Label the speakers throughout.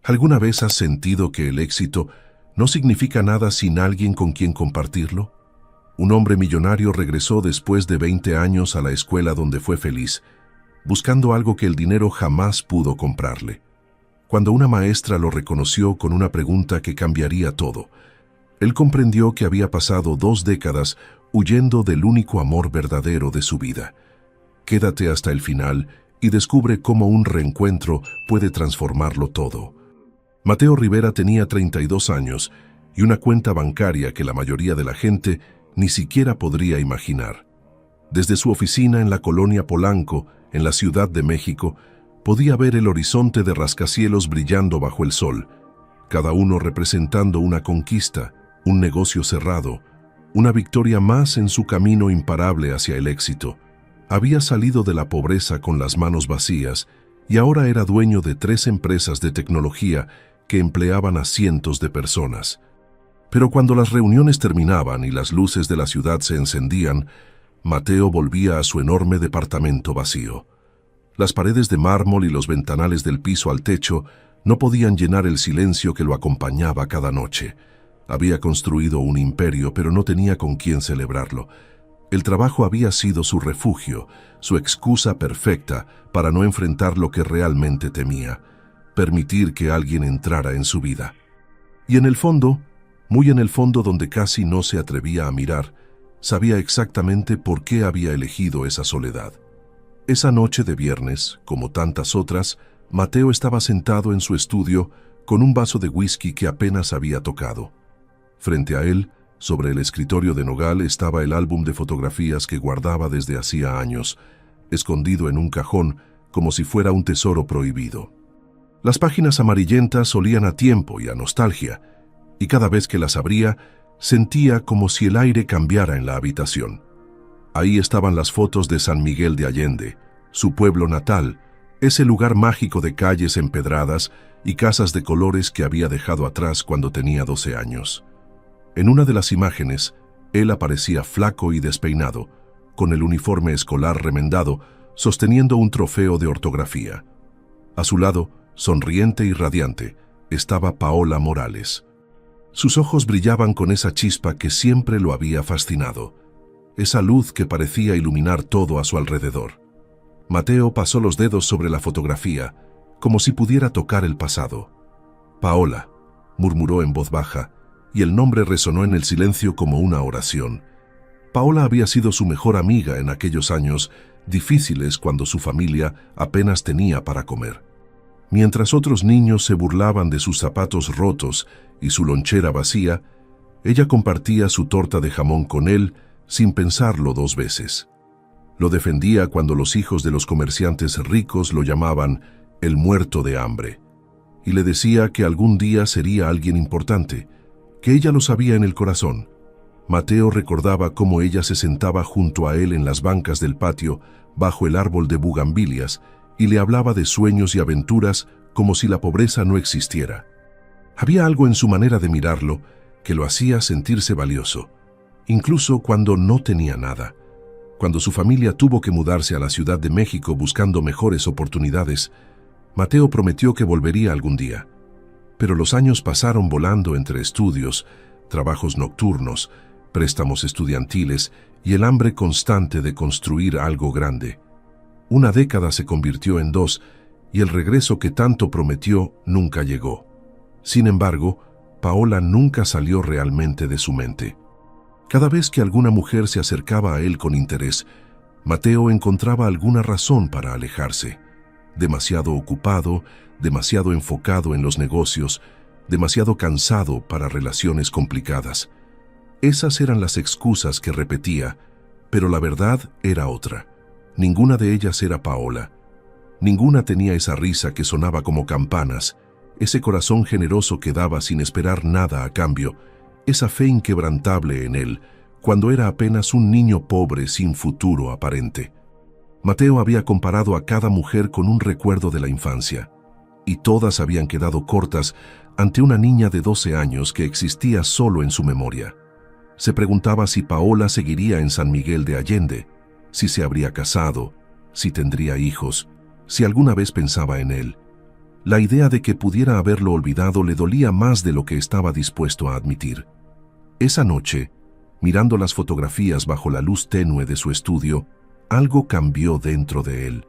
Speaker 1: ¿Alguna vez has sentido que el éxito no significa nada sin alguien con quien compartirlo? Un hombre millonario regresó después de 20 años a la escuela donde fue feliz, buscando algo que el dinero jamás pudo comprarle. Cuando una maestra lo reconoció con una pregunta que cambiaría todo, él comprendió que había pasado 2 décadas huyendo del único amor verdadero de su vida. Quédate hasta el final y descubre cómo un reencuentro puede transformarlo todo. Mateo Rivera tenía 32 años y una cuenta bancaria que la mayoría de la gente ni siquiera podría imaginar. Desde su oficina en la colonia Polanco, en la Ciudad de México, podía ver el horizonte de rascacielos brillando bajo el sol, cada uno representando una conquista, un negocio cerrado, una victoria más en su camino imparable hacia el éxito. Había salido de la pobreza con las manos vacías y ahora era dueño de 3 empresas de tecnología que empleaban a cientos de personas. Pero cuando las reuniones terminaban y las luces de la ciudad se encendían, Mateo volvía a su enorme departamento vacío. Las paredes de mármol y los ventanales del piso al techo no podían llenar el silencio que lo acompañaba cada noche. Había construido un imperio, pero no tenía con quién celebrarlo. El trabajo había sido su refugio, su excusa perfecta para no enfrentar lo que realmente temía, permitir que alguien entrara en su vida. Y en el fondo, muy en el fondo donde casi no se atrevía a mirar, sabía exactamente por qué había elegido esa soledad. Esa noche de viernes, como tantas otras, Mateo estaba sentado en su estudio con un vaso de whisky que apenas había tocado. Frente a él, sobre el escritorio de nogal, estaba el álbum de fotografías que guardaba desde hacía años, escondido en un cajón como si fuera un tesoro prohibido. Las páginas amarillentas olían a tiempo y a nostalgia, y cada vez que las abría, sentía como si el aire cambiara en la habitación. Ahí estaban las fotos de San Miguel de Allende, su pueblo natal, ese lugar mágico de calles empedradas y casas de colores que había dejado atrás cuando tenía 12 años. En una de las imágenes, él aparecía flaco y despeinado, con el uniforme escolar remendado, sosteniendo un trofeo de ortografía. A su lado, sonriente y radiante, estaba Paola Morales. Sus ojos brillaban con esa chispa que siempre lo había fascinado, esa luz que parecía iluminar todo a su alrededor. Mateo pasó los dedos sobre la fotografía, como si pudiera tocar el pasado. «Paola», murmuró en voz baja, y el nombre resonó en el silencio como una oración. Paola había sido su mejor amiga en aquellos años difíciles cuando su familia apenas tenía para comer. Mientras otros niños se burlaban de sus zapatos rotos y su lonchera vacía, ella compartía su torta de jamón con él sin pensarlo 2 veces. Lo defendía cuando los hijos de los comerciantes ricos lo llamaban el muerto de hambre, y le decía que algún día sería alguien importante, que ella lo sabía en el corazón. Mateo recordaba cómo ella se sentaba junto a él en las bancas del patio, bajo el árbol de bugambilias, y le hablaba de sueños y aventuras como si la pobreza no existiera. Había algo en su manera de mirarlo que lo hacía sentirse valioso, incluso cuando no tenía nada. Cuando su familia tuvo que mudarse a la Ciudad de México buscando mejores oportunidades, Mateo prometió que volvería algún día. Pero los años pasaron volando entre estudios, trabajos nocturnos, préstamos estudiantiles y el hambre constante de construir algo grande. Una década se convirtió en 2 y el regreso que tanto prometió nunca llegó. Sin embargo, Paola nunca salió realmente de su mente. Cada vez que alguna mujer se acercaba a él con interés, Mateo encontraba alguna razón para alejarse. Demasiado ocupado, demasiado enfocado en los negocios, demasiado cansado para relaciones complicadas. Esas eran las excusas que repetía, pero la verdad era otra. Ninguna de ellas era Paola. Ninguna tenía esa risa que sonaba como campanas, ese corazón generoso que daba sin esperar nada a cambio, esa fe inquebrantable en él, cuando era apenas un niño pobre sin futuro aparente. Mateo había comparado a cada mujer con un recuerdo de la infancia, y todas habían quedado cortas ante una niña de 12 años que existía solo en su memoria. Se preguntaba si Paola seguiría en San Miguel de Allende, si se habría casado, si tendría hijos, si alguna vez pensaba en él. La idea de que pudiera haberlo olvidado le dolía más de lo que estaba dispuesto a admitir. Esa noche, mirando las fotografías bajo la luz tenue de su estudio, algo cambió dentro de él.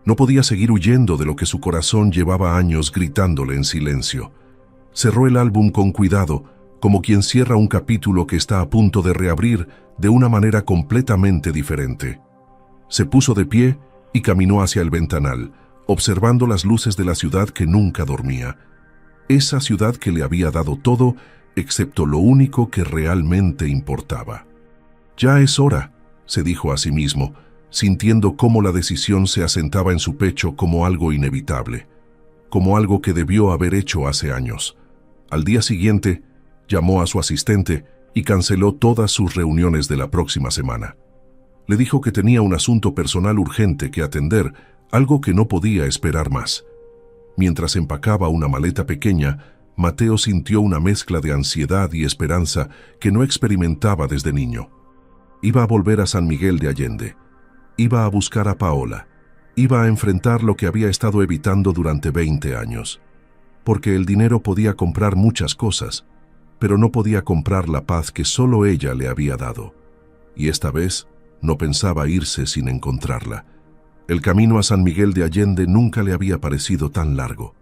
Speaker 1: No podía seguir huyendo de lo que su corazón llevaba años gritándole en silencio. Cerró el álbum con cuidado, como quien cierra un capítulo que está a punto de reabrir de una manera completamente diferente. Se puso de pie y caminó hacia el ventanal, observando las luces de la ciudad que nunca dormía. Esa ciudad que le había dado todo, excepto lo único que realmente importaba. «Ya es hora», se dijo a sí mismo, sintiendo cómo la decisión se asentaba en su pecho como algo inevitable, como algo que debió haber hecho hace años. Al día siguiente, llamó a su asistente y canceló todas sus reuniones de la próxima semana. Le dijo que tenía un asunto personal urgente que atender, algo que no podía esperar más. Mientras empacaba una maleta pequeña, Mateo sintió una mezcla de ansiedad y esperanza que no experimentaba desde niño. Iba a volver a San Miguel de Allende. Iba a buscar a Paola. Iba a enfrentar lo que había estado evitando durante 20 años. Porque el dinero podía comprar muchas cosas, pero no podía comprar la paz que solo ella le había dado. Y esta vez no pensaba irse sin encontrarla. El camino a San Miguel de Allende nunca le había parecido tan largo.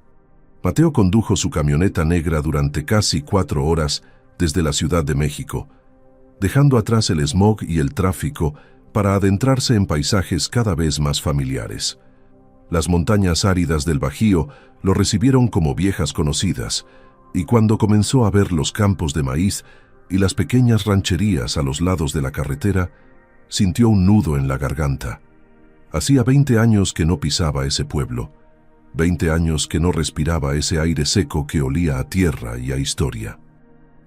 Speaker 1: Mateo condujo su camioneta negra durante casi 4 horas desde la Ciudad de México, dejando atrás el smog y el tráfico para adentrarse en paisajes cada vez más familiares. Las montañas áridas del Bajío lo recibieron como viejas conocidas, y cuando comenzó a ver los campos de maíz y las pequeñas rancherías a los lados de la carretera, sintió un nudo en la garganta. Hacía 20 años que no pisaba ese pueblo, 20 años que no respiraba ese aire seco que olía a tierra y a historia.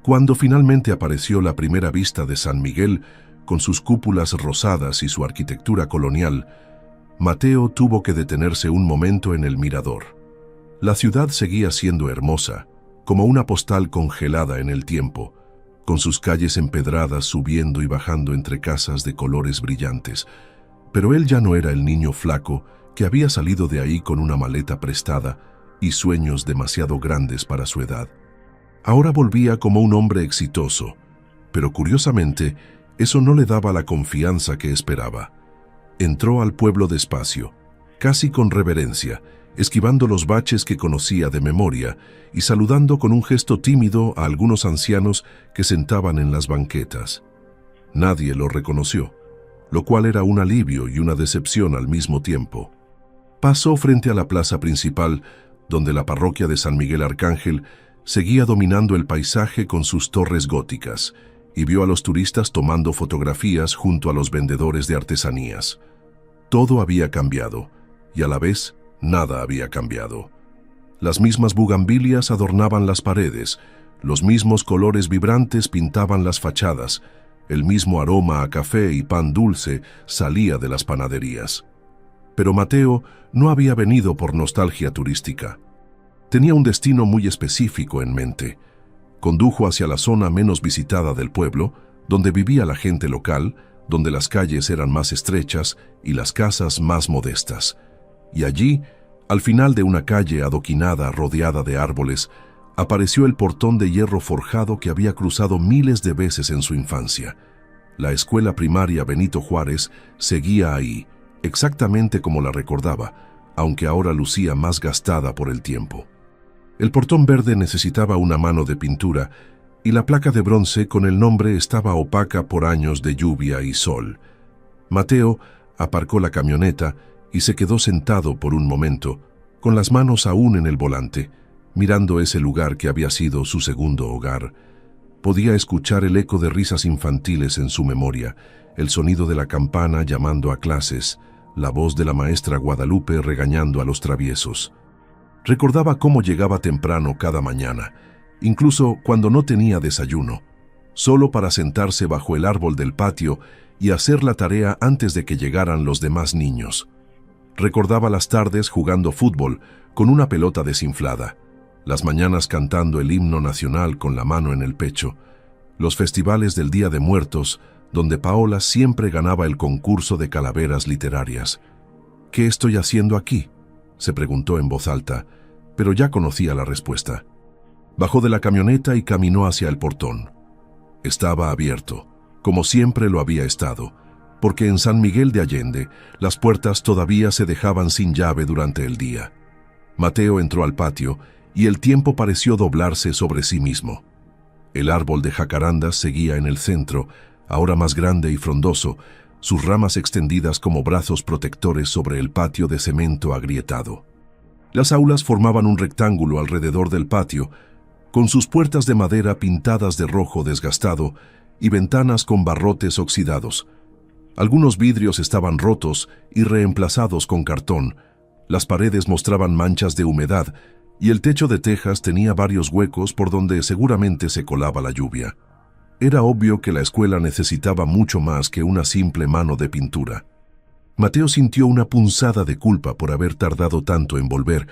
Speaker 1: Cuando finalmente apareció la primera vista de San Miguel, con sus cúpulas rosadas y su arquitectura colonial, Mateo tuvo que detenerse un momento en el mirador. La ciudad seguía siendo hermosa, como una postal congelada en el tiempo, con sus calles empedradas subiendo y bajando entre casas de colores brillantes. Pero él ya no era el niño flaco que había salido de ahí con una maleta prestada y sueños demasiado grandes para su edad. Ahora volvía como un hombre exitoso, pero curiosamente, eso no le daba la confianza que esperaba. Entró al pueblo despacio, casi con reverencia, esquivando los baches que conocía de memoria y saludando con un gesto tímido a algunos ancianos que sentaban en las banquetas. Nadie lo reconoció, lo cual era un alivio y una decepción al mismo tiempo. Pasó frente a la plaza principal, donde la parroquia de San Miguel Arcángel seguía dominando el paisaje con sus torres góticas, y vio a los turistas tomando fotografías junto a los vendedores de artesanías. Todo había cambiado, y a la vez nada había cambiado. Las mismas bugambilias adornaban las paredes, los mismos colores vibrantes pintaban las fachadas, el mismo aroma a café y pan dulce salía de las panaderías. Pero Mateo no había venido por nostalgia turística. Tenía un destino muy específico en mente. Condujo hacia la zona menos visitada del pueblo, donde vivía la gente local, donde las calles eran más estrechas y las casas más modestas. Y allí, al final de una calle adoquinada rodeada de árboles, apareció el portón de hierro forjado que había cruzado miles de veces en su infancia. La escuela primaria Benito Juárez seguía ahí, exactamente como la recordaba, aunque ahora lucía más gastada por el tiempo. El portón verde necesitaba una mano de pintura y la placa de bronce con el nombre estaba opaca por años de lluvia y sol. Mateo aparcó la camioneta y se quedó sentado por un momento, con las manos aún en el volante, mirando ese lugar que había sido su segundo hogar. Podía escuchar el eco de risas infantiles en su memoria, el sonido de la campana llamando a clases, la voz de la maestra Guadalupe regañando a los traviesos. Recordaba cómo llegaba temprano cada mañana, incluso cuando no tenía desayuno, solo para sentarse bajo el árbol del patio y hacer la tarea antes de que llegaran los demás niños. Recordaba las tardes jugando fútbol con una pelota desinflada, las mañanas cantando el himno nacional con la mano en el pecho, los festivales del Día de Muertos, donde Paola siempre ganaba el concurso de calaveras literarias. «¿Qué estoy haciendo aquí?», se preguntó en voz alta, pero ya conocía la respuesta. Bajó de la camioneta y caminó hacia el portón. Estaba abierto, como siempre lo había estado, porque en San Miguel de Allende las puertas todavía se dejaban sin llave durante el día. Mateo entró al patio y el tiempo pareció doblarse sobre sí mismo. El árbol de jacarandas seguía en el centro, ahora más grande y frondoso, sus ramas extendidas como brazos protectores sobre el patio de cemento agrietado. Las aulas formaban un rectángulo alrededor del patio, con sus puertas de madera pintadas de rojo desgastado y ventanas con barrotes oxidados. Algunos vidrios estaban rotos y reemplazados con cartón, las paredes mostraban manchas de humedad y el techo de tejas tenía varios huecos por donde seguramente se colaba la lluvia. Era obvio que la escuela necesitaba mucho más que una simple mano de pintura. Mateo sintió una punzada de culpa por haber tardado tanto en volver,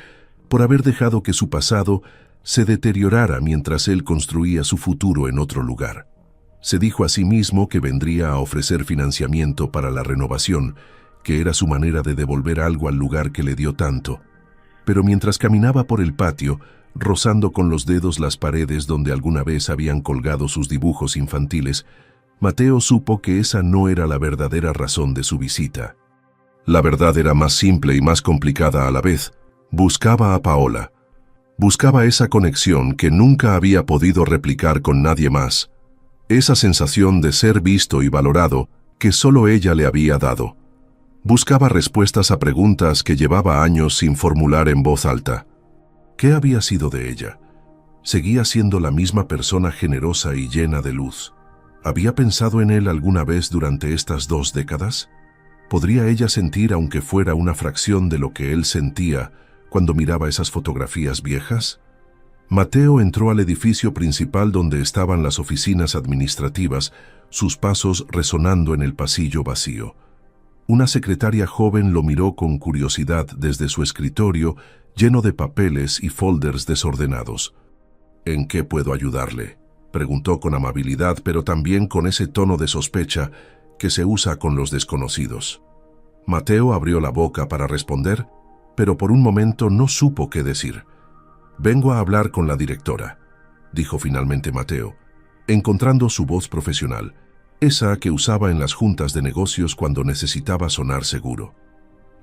Speaker 1: por haber dejado que su pasado se deteriorara mientras él construía su futuro en otro lugar. Se dijo a sí mismo que vendría a ofrecer financiamiento para la renovación, que era su manera de devolver algo al lugar que le dio tanto. Pero mientras caminaba por el patio, rozando con los dedos las paredes donde alguna vez habían colgado sus dibujos infantiles, Mateo supo que esa no era la verdadera razón de su visita. La verdad era más simple y más complicada a la vez. Buscaba a Paola. Buscaba esa conexión que nunca había podido replicar con nadie más. Esa sensación de ser visto y valorado que solo ella le había dado. Buscaba respuestas a preguntas que llevaba años sin formular en voz alta. ¿Qué había sido de ella? ¿Seguía siendo la misma persona generosa y llena de luz? ¿Había pensado en él alguna vez durante estas 2 décadas? ¿Podría ella sentir, aunque fuera una fracción de lo que él sentía cuando miraba esas fotografías viejas? Mateo entró al edificio principal donde estaban las oficinas administrativas, sus pasos resonando en el pasillo vacío. Una secretaria joven lo miró con curiosidad desde su escritorio, lleno de papeles y folders desordenados. ¿En qué puedo ayudarle?, preguntó con amabilidad, pero también con ese tono de sospecha que se usa con los desconocidos. Mateo abrió la boca para responder, pero por un momento no supo qué decir. «Vengo a hablar con la directora», dijo finalmente Mateo, encontrando su voz profesional, esa que usaba en las juntas de negocios cuando necesitaba sonar seguro.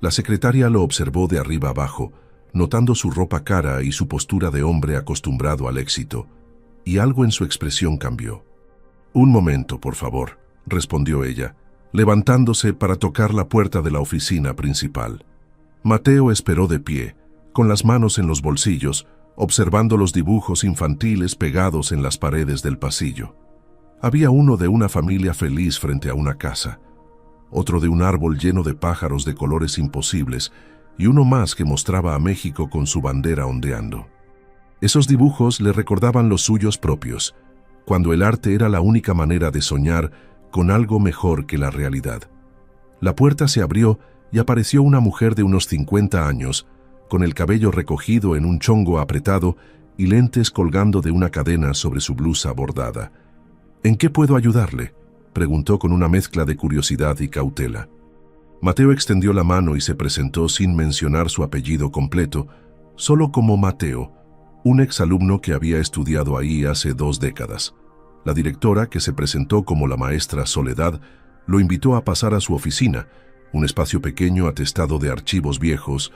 Speaker 1: La secretaria lo observó de arriba abajo, notando su ropa cara y su postura de hombre acostumbrado al éxito, y algo en su expresión cambió. «Un momento, por favor», respondió ella, levantándose para tocar la puerta de la oficina principal. Mateo esperó de pie, con las manos en los bolsillos, observando los dibujos infantiles pegados en las paredes del pasillo. Había uno de una familia feliz frente a una casa, otro de un árbol lleno de pájaros de colores imposibles y uno más que mostraba a México con su bandera ondeando. Esos dibujos le recordaban los suyos propios, cuando el arte era la única manera de soñar con algo mejor que la realidad. La puerta se abrió y apareció una mujer de unos 50 años, con el cabello recogido en un chongo apretado y lentes colgando de una cadena sobre su blusa bordada. «¿En qué puedo ayudarle?», preguntó con una mezcla de curiosidad y cautela. Mateo extendió la mano y se presentó sin mencionar su apellido completo, solo como Mateo, un exalumno que había estudiado ahí hace 2 décadas. La directora, que se presentó como la maestra Soledad, lo invitó a pasar a su oficina, un espacio pequeño atestado de archivos viejos,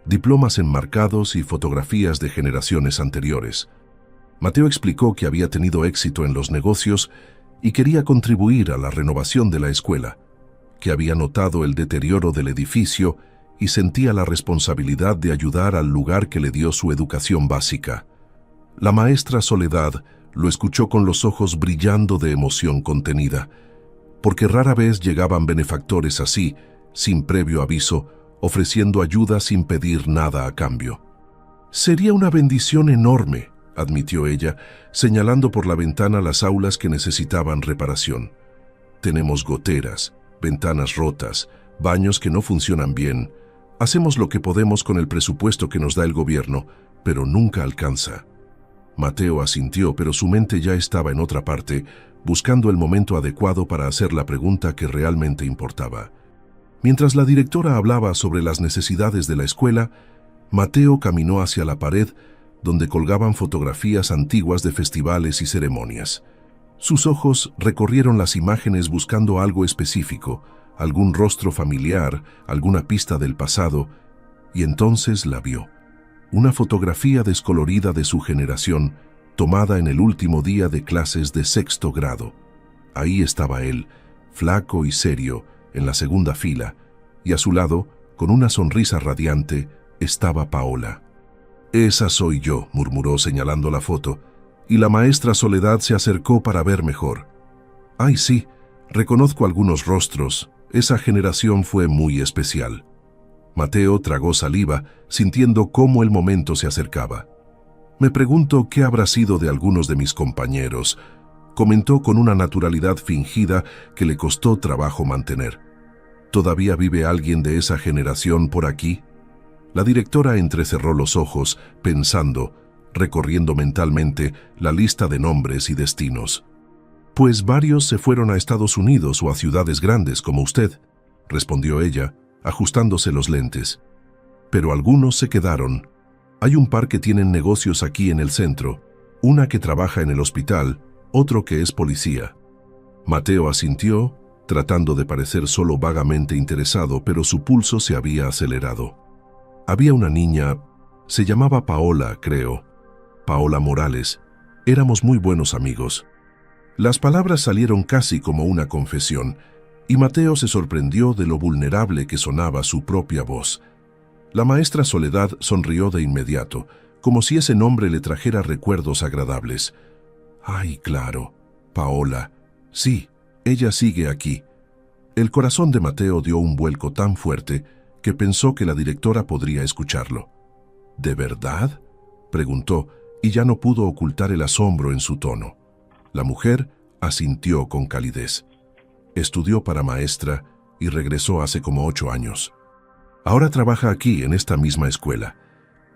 Speaker 1: diplomas enmarcados y fotografías de generaciones anteriores. Mateo explicó que había tenido éxito en los negocios y quería contribuir a la renovación de la escuela, que había notado el deterioro del edificio y sentía la responsabilidad de ayudar al lugar que le dio su educación básica. La maestra Soledad lo escuchó con los ojos brillando de emoción contenida, porque rara vez llegaban benefactores así, sin previo aviso, ofreciendo ayuda sin pedir nada a cambio. «Sería una bendición enorme», admitió ella, señalando por la ventana las aulas que necesitaban reparación. «Tenemos goteras, ventanas rotas, baños que no funcionan bien. Hacemos lo que podemos con el presupuesto que nos da el gobierno, pero nunca alcanza». Mateo asintió, pero su mente ya estaba en otra parte, buscando el momento adecuado para hacer la pregunta que realmente importaba. Mientras la directora hablaba sobre las necesidades de la escuela, Mateo caminó hacia la pared donde colgaban fotografías antiguas de festivales y ceremonias. Sus ojos recorrieron las imágenes buscando algo específico, algún rostro familiar, alguna pista del pasado, y entonces la vio. Una fotografía descolorida de su generación, tomada en el último día de clases de 6º grado. Ahí estaba él, flaco y serio, en la segunda fila, y a su lado, con una sonrisa radiante, estaba Paola. «Esa soy yo», murmuró señalando la foto, y la maestra Soledad se acercó para ver mejor. «Ay, sí, reconozco algunos rostros. Esa generación fue muy especial». Mateo tragó saliva, sintiendo cómo el momento se acercaba. «Me pregunto qué habrá sido de algunos de mis compañeros», comentó con una naturalidad fingida que le costó trabajo mantener. «¿Todavía vive alguien de esa generación por aquí?». La directora entrecerró los ojos, pensando, recorriendo mentalmente la lista de nombres y destinos. «Pues varios se fueron a Estados Unidos o a ciudades grandes como usted», respondió ella, ajustándose los lentes. «Pero algunos se quedaron. Hay un par que tienen negocios aquí en el centro, una que trabaja en el hospital, otro que es policía». Mateo asintió, tratando de parecer solo vagamente interesado, pero su pulso se había acelerado. Había una niña, se llamaba Paola, creo. Paola Morales. Éramos muy buenos amigos. Las palabras salieron casi como una confesión, y Mateo se sorprendió de lo vulnerable que sonaba su propia voz. La maestra Soledad sonrió de inmediato, como si ese nombre le trajera recuerdos agradables. «Ay, claro, Paola. Sí, ella sigue aquí». El corazón de Mateo dio un vuelco tan fuerte que pensó que la directora podría escucharlo. «¿De verdad?», preguntó, y ya no pudo ocultar el asombro en su tono. La mujer asintió con calidez. Estudió para maestra y regresó hace como 8 años. Ahora trabaja aquí, en esta misma escuela.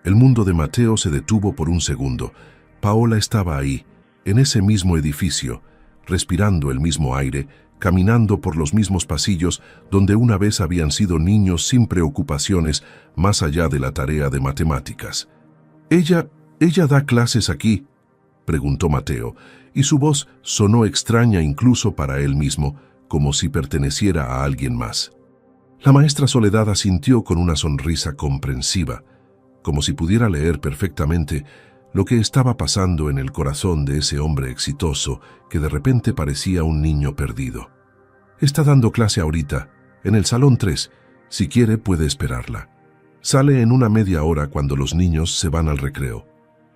Speaker 1: El mundo de Mateo se detuvo por un segundo. Paola estaba ahí, en ese mismo edificio, respirando el mismo aire, caminando por los mismos pasillos donde una vez habían sido niños sin preocupaciones más allá de la tarea de matemáticas. «¿Ella da clases aquí?», preguntó Mateo, y su voz sonó extraña incluso para él mismo, como si perteneciera a alguien más. La maestra Soledad asintió con una sonrisa comprensiva, como si pudiera leer perfectamente lo que estaba pasando en el corazón de ese hombre exitoso que de repente parecía un niño perdido. «Está dando clase ahorita, en el salón 3. Si quiere, puede esperarla. Sale en una media hora cuando los niños se van al recreo».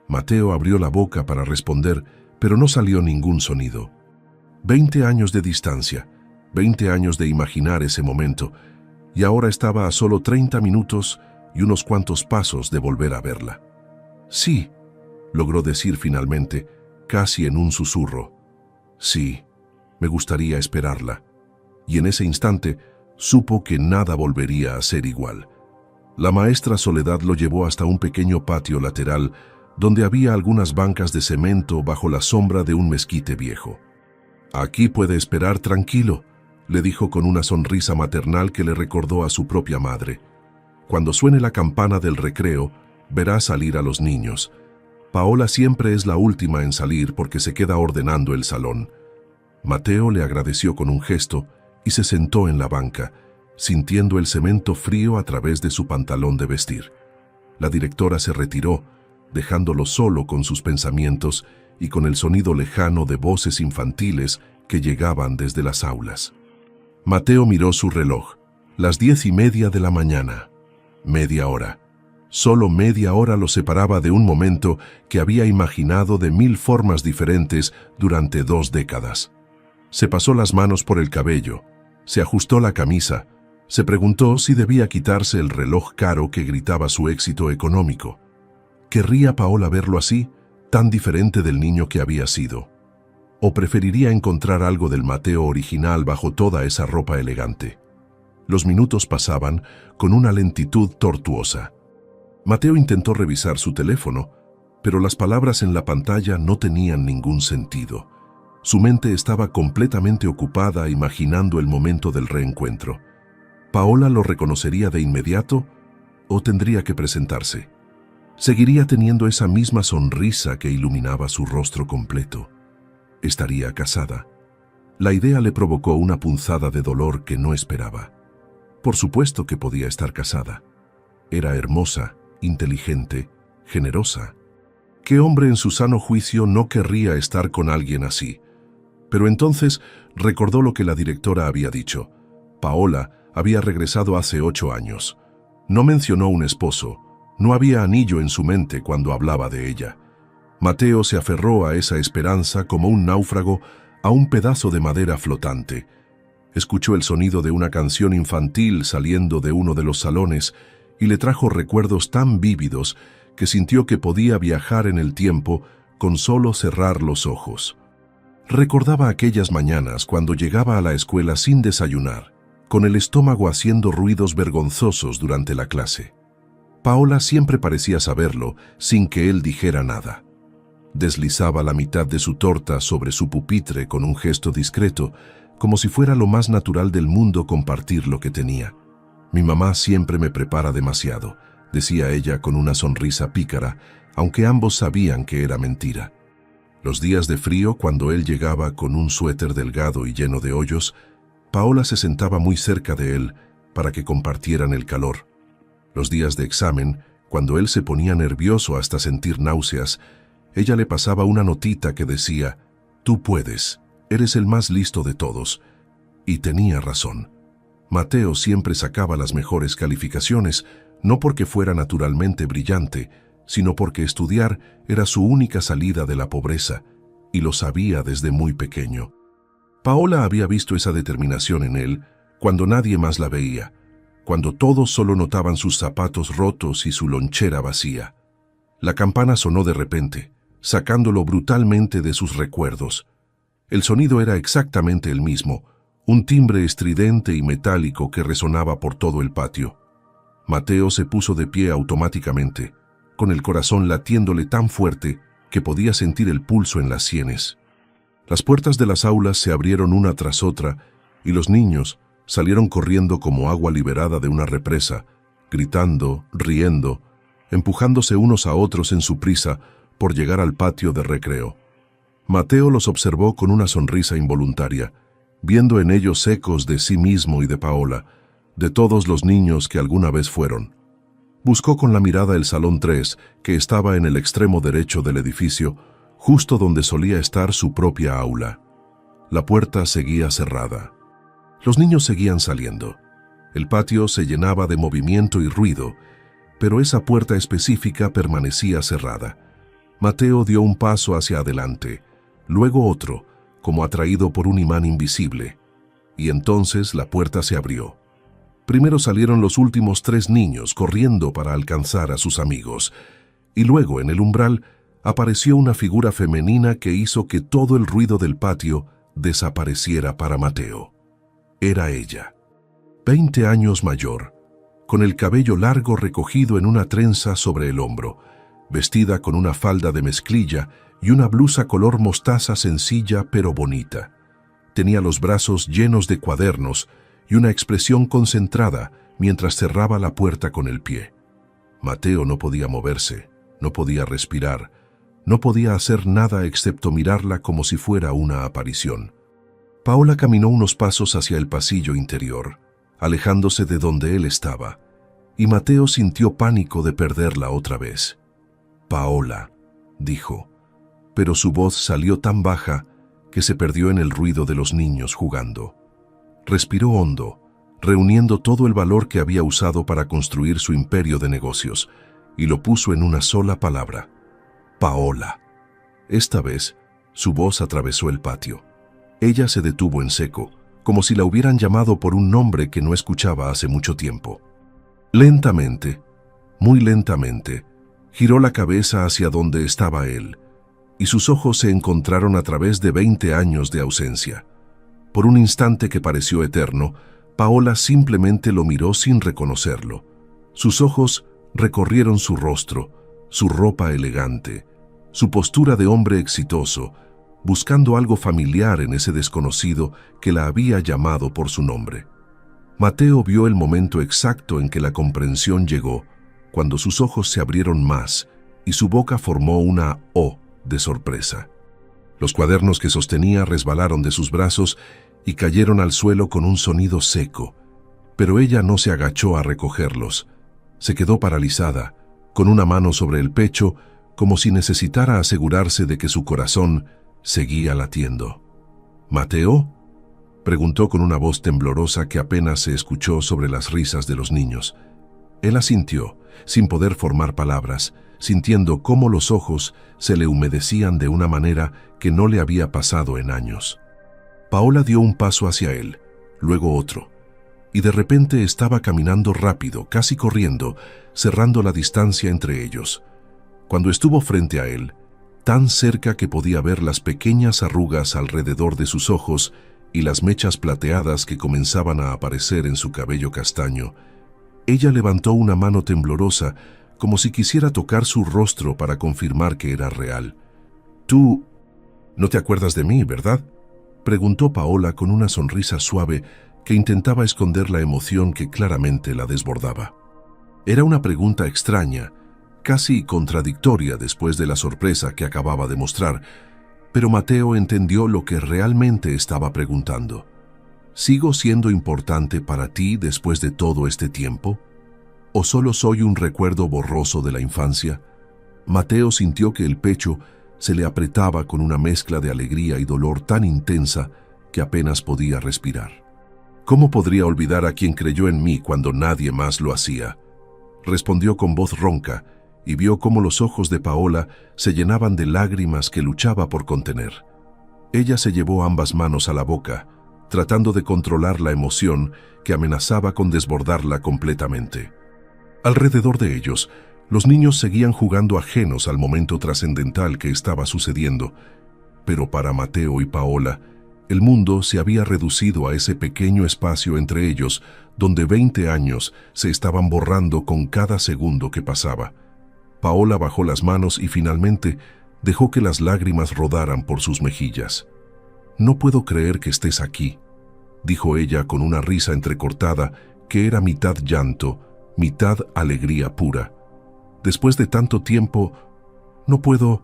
Speaker 1: Mateo abrió la boca para responder, pero no salió ningún sonido. 20 años de distancia, 20 años de imaginar ese momento, y ahora estaba a solo 30 minutos y unos cuantos pasos de volver a verla. «Sí», logró decir finalmente, casi en un susurro. «Sí, me gustaría esperarla». Y en ese instante supo que nada volvería a ser igual. La maestra Soledad lo llevó hasta un pequeño patio lateral donde había algunas bancas de cemento bajo la sombra de un mezquite viejo. «Aquí puede esperar tranquilo», le dijo con una sonrisa maternal que le recordó a su propia madre. «Cuando suene la campana del recreo, verá salir a los niños. Paola siempre es la última en salir porque se queda ordenando el salón». Mateo le agradeció con un gesto y se sentó en la banca, sintiendo el cemento frío a través de su pantalón de vestir. La directora se retiró, dejándolo solo con sus pensamientos y con el sonido lejano de voces infantiles que llegaban desde las aulas. Mateo miró su reloj. Las 10:30 de la mañana. Media hora. Solo media hora lo separaba de un momento que había imaginado de 1000 formas diferentes durante 2 décadas. Se pasó las manos por el cabello, se ajustó la camisa, se preguntó si debía quitarse el reloj caro que gritaba su éxito económico. ¿Querría Paola verlo así, tan diferente del niño que había sido? ¿O preferiría encontrar algo del Mateo original bajo toda esa ropa elegante? Los minutos pasaban con una lentitud tortuosa. Mateo intentó revisar su teléfono, pero las palabras en la pantalla no tenían ningún sentido. Su mente estaba completamente ocupada imaginando el momento del reencuentro. ¿Paola lo reconocería de inmediato ¿O tendría que presentarse? ¿Seguiría teniendo esa misma sonrisa que iluminaba su rostro completo? ¿Estaría casada? La idea le provocó una punzada de dolor que no esperaba. Por supuesto que podía estar casada. Era hermosa, inteligente, generosa. ¿Qué hombre en su sano juicio no querría estar con alguien así? Pero entonces recordó lo que la directora había dicho. Paola había regresado hace 8 años. No mencionó un esposo. No había anillo en su mente cuando hablaba de ella. Mateo se aferró a esa esperanza como un náufrago a un pedazo de madera flotante. Escuchó el sonido de una canción infantil saliendo de uno de los salones y le trajo recuerdos tan vívidos que sintió que podía viajar en el tiempo con solo cerrar los ojos. Recordaba aquellas mañanas cuando llegaba a la escuela sin desayunar, con el estómago haciendo ruidos vergonzosos durante la clase. Paola siempre parecía saberlo sin que él dijera nada. Deslizaba la mitad de su torta sobre su pupitre con un gesto discreto, como si fuera lo más natural del mundo compartir lo que tenía. «Mi mamá siempre me prepara demasiado», decía ella con una sonrisa pícara, aunque ambos sabían que era mentira. Los días de frío, cuando él llegaba con un suéter delgado y lleno de hoyos, Paola se sentaba muy cerca de él para que compartieran el calor. Los días de examen, cuando él se ponía nervioso hasta sentir náuseas, ella le pasaba una notita que decía: «Tú puedes, eres el más listo de todos». Y tenía razón. Mateo siempre sacaba las mejores calificaciones, no porque fuera naturalmente brillante, sino porque estudiar era su única salida de la pobreza, y lo sabía desde muy pequeño. Paola había visto esa determinación en él cuando nadie más la veía, cuando todos solo notaban sus zapatos rotos y su lonchera vacía. La campana sonó de repente, sacándolo brutalmente de sus recuerdos. El sonido era exactamente el mismo, un timbre estridente y metálico que resonaba por todo el patio. Mateo se puso de pie automáticamente, con el corazón latiéndole tan fuerte que podía sentir el pulso en las sienes. Las puertas de las aulas se abrieron una tras otra y los niños salieron corriendo como agua liberada de una represa, gritando, riendo, empujándose unos a otros en su prisa por llegar al patio de recreo. Mateo los observó con una sonrisa involuntaria, viendo en ellos ecos de sí mismo y de Paola, de todos los niños que alguna vez fueron. Buscó con la mirada el Salón 3, que estaba en el extremo derecho del edificio, justo donde solía estar su propia aula. La puerta seguía cerrada. Los niños seguían saliendo. El patio se llenaba de movimiento y ruido, pero esa puerta específica permanecía cerrada. Mateo dio un paso hacia adelante, luego otro, como atraído por un imán invisible, y entonces la puerta se abrió. Primero salieron los últimos 3 niños corriendo para alcanzar a sus amigos, y luego en el umbral apareció una figura femenina que hizo que todo el ruido del patio desapareciera para Mateo. Era ella, 20 años mayor, con el cabello largo recogido en una trenza sobre el hombro, vestida con una falda de mezclilla y una blusa color mostaza sencilla pero bonita. Tenía los brazos llenos de cuadernos y una expresión concentrada mientras cerraba la puerta con el pie. Mateo no podía moverse, no podía respirar, no podía hacer nada excepto mirarla como si fuera una aparición. Paola caminó unos pasos hacia el pasillo interior, alejándose de donde él estaba, y Mateo sintió pánico de perderla otra vez. «Paola», dijo, pero su voz salió tan baja que se perdió en el ruido de los niños jugando. Respiró hondo, reuniendo todo el valor que había usado para construir su imperio de negocios, y lo puso en una sola palabra: «Paola». Esta vez, su voz atravesó el patio. Ella se detuvo en seco, como si la hubieran llamado por un nombre que no escuchaba hace mucho tiempo. Lentamente, muy lentamente, giró la cabeza hacia donde estaba él, y sus ojos se encontraron a través de 20 años de ausencia. Por un instante que pareció eterno, Paola simplemente lo miró sin reconocerlo. Sus ojos recorrieron su rostro, su ropa elegante, su postura de hombre exitoso, buscando algo familiar en ese desconocido que la había llamado por su nombre. Mateo vio el momento exacto en que la comprensión llegó, cuando sus ojos se abrieron más y su boca formó una O de sorpresa. Los cuadernos que sostenía resbalaron de sus brazos y cayeron al suelo con un sonido seco, pero ella no se agachó a recogerlos. Se quedó paralizada, con una mano sobre el pecho, como si necesitara asegurarse de que su corazón seguía latiendo. «¿Mateo?», preguntó con una voz temblorosa que apenas se escuchó sobre las risas de los niños. Él asintió, sin poder formar palabras, sintiendo cómo los ojos se le humedecían de una manera que no le había pasado en años. Paola dio un paso hacia él, luego otro, y de repente estaba caminando rápido, casi corriendo, cerrando la distancia entre ellos. Cuando estuvo frente a él, tan cerca que podía ver las pequeñas arrugas alrededor de sus ojos y las mechas plateadas que comenzaban a aparecer en su cabello castaño, ella levantó una mano temblorosa, como si quisiera tocar su rostro para confirmar que era real. «Tú no te acuerdas de mí, ¿verdad?», preguntó Paola con una sonrisa suave que intentaba esconder la emoción que claramente la desbordaba. Era una pregunta extraña, casi contradictoria después de la sorpresa que acababa de mostrar, pero Mateo entendió lo que realmente estaba preguntando. ¿Sigo siendo importante para ti después de todo este tiempo? ¿O solo soy un recuerdo borroso de la infancia? Mateo sintió que el pecho se le apretaba con una mezcla de alegría y dolor tan intensa que apenas podía respirar. «¿Cómo podría olvidar a quien creyó en mí cuando nadie más lo hacía?», respondió con voz ronca, y vio cómo los ojos de Paola se llenaban de lágrimas que luchaba por contener. Ella se llevó ambas manos a la boca, tratando de controlar la emoción que amenazaba con desbordarla completamente. Alrededor de ellos, los niños seguían jugando ajenos al momento trascendental que estaba sucediendo, pero para Mateo y Paola, el mundo se había reducido a ese pequeño espacio entre ellos donde 20 años se estaban borrando con cada segundo que pasaba. Paola bajó las manos y finalmente dejó que las lágrimas rodaran por sus mejillas. «No puedo creer que estés aquí», dijo ella con una risa entrecortada que era mitad llanto, mitad alegría pura. «Después de tanto tiempo, no puedo...».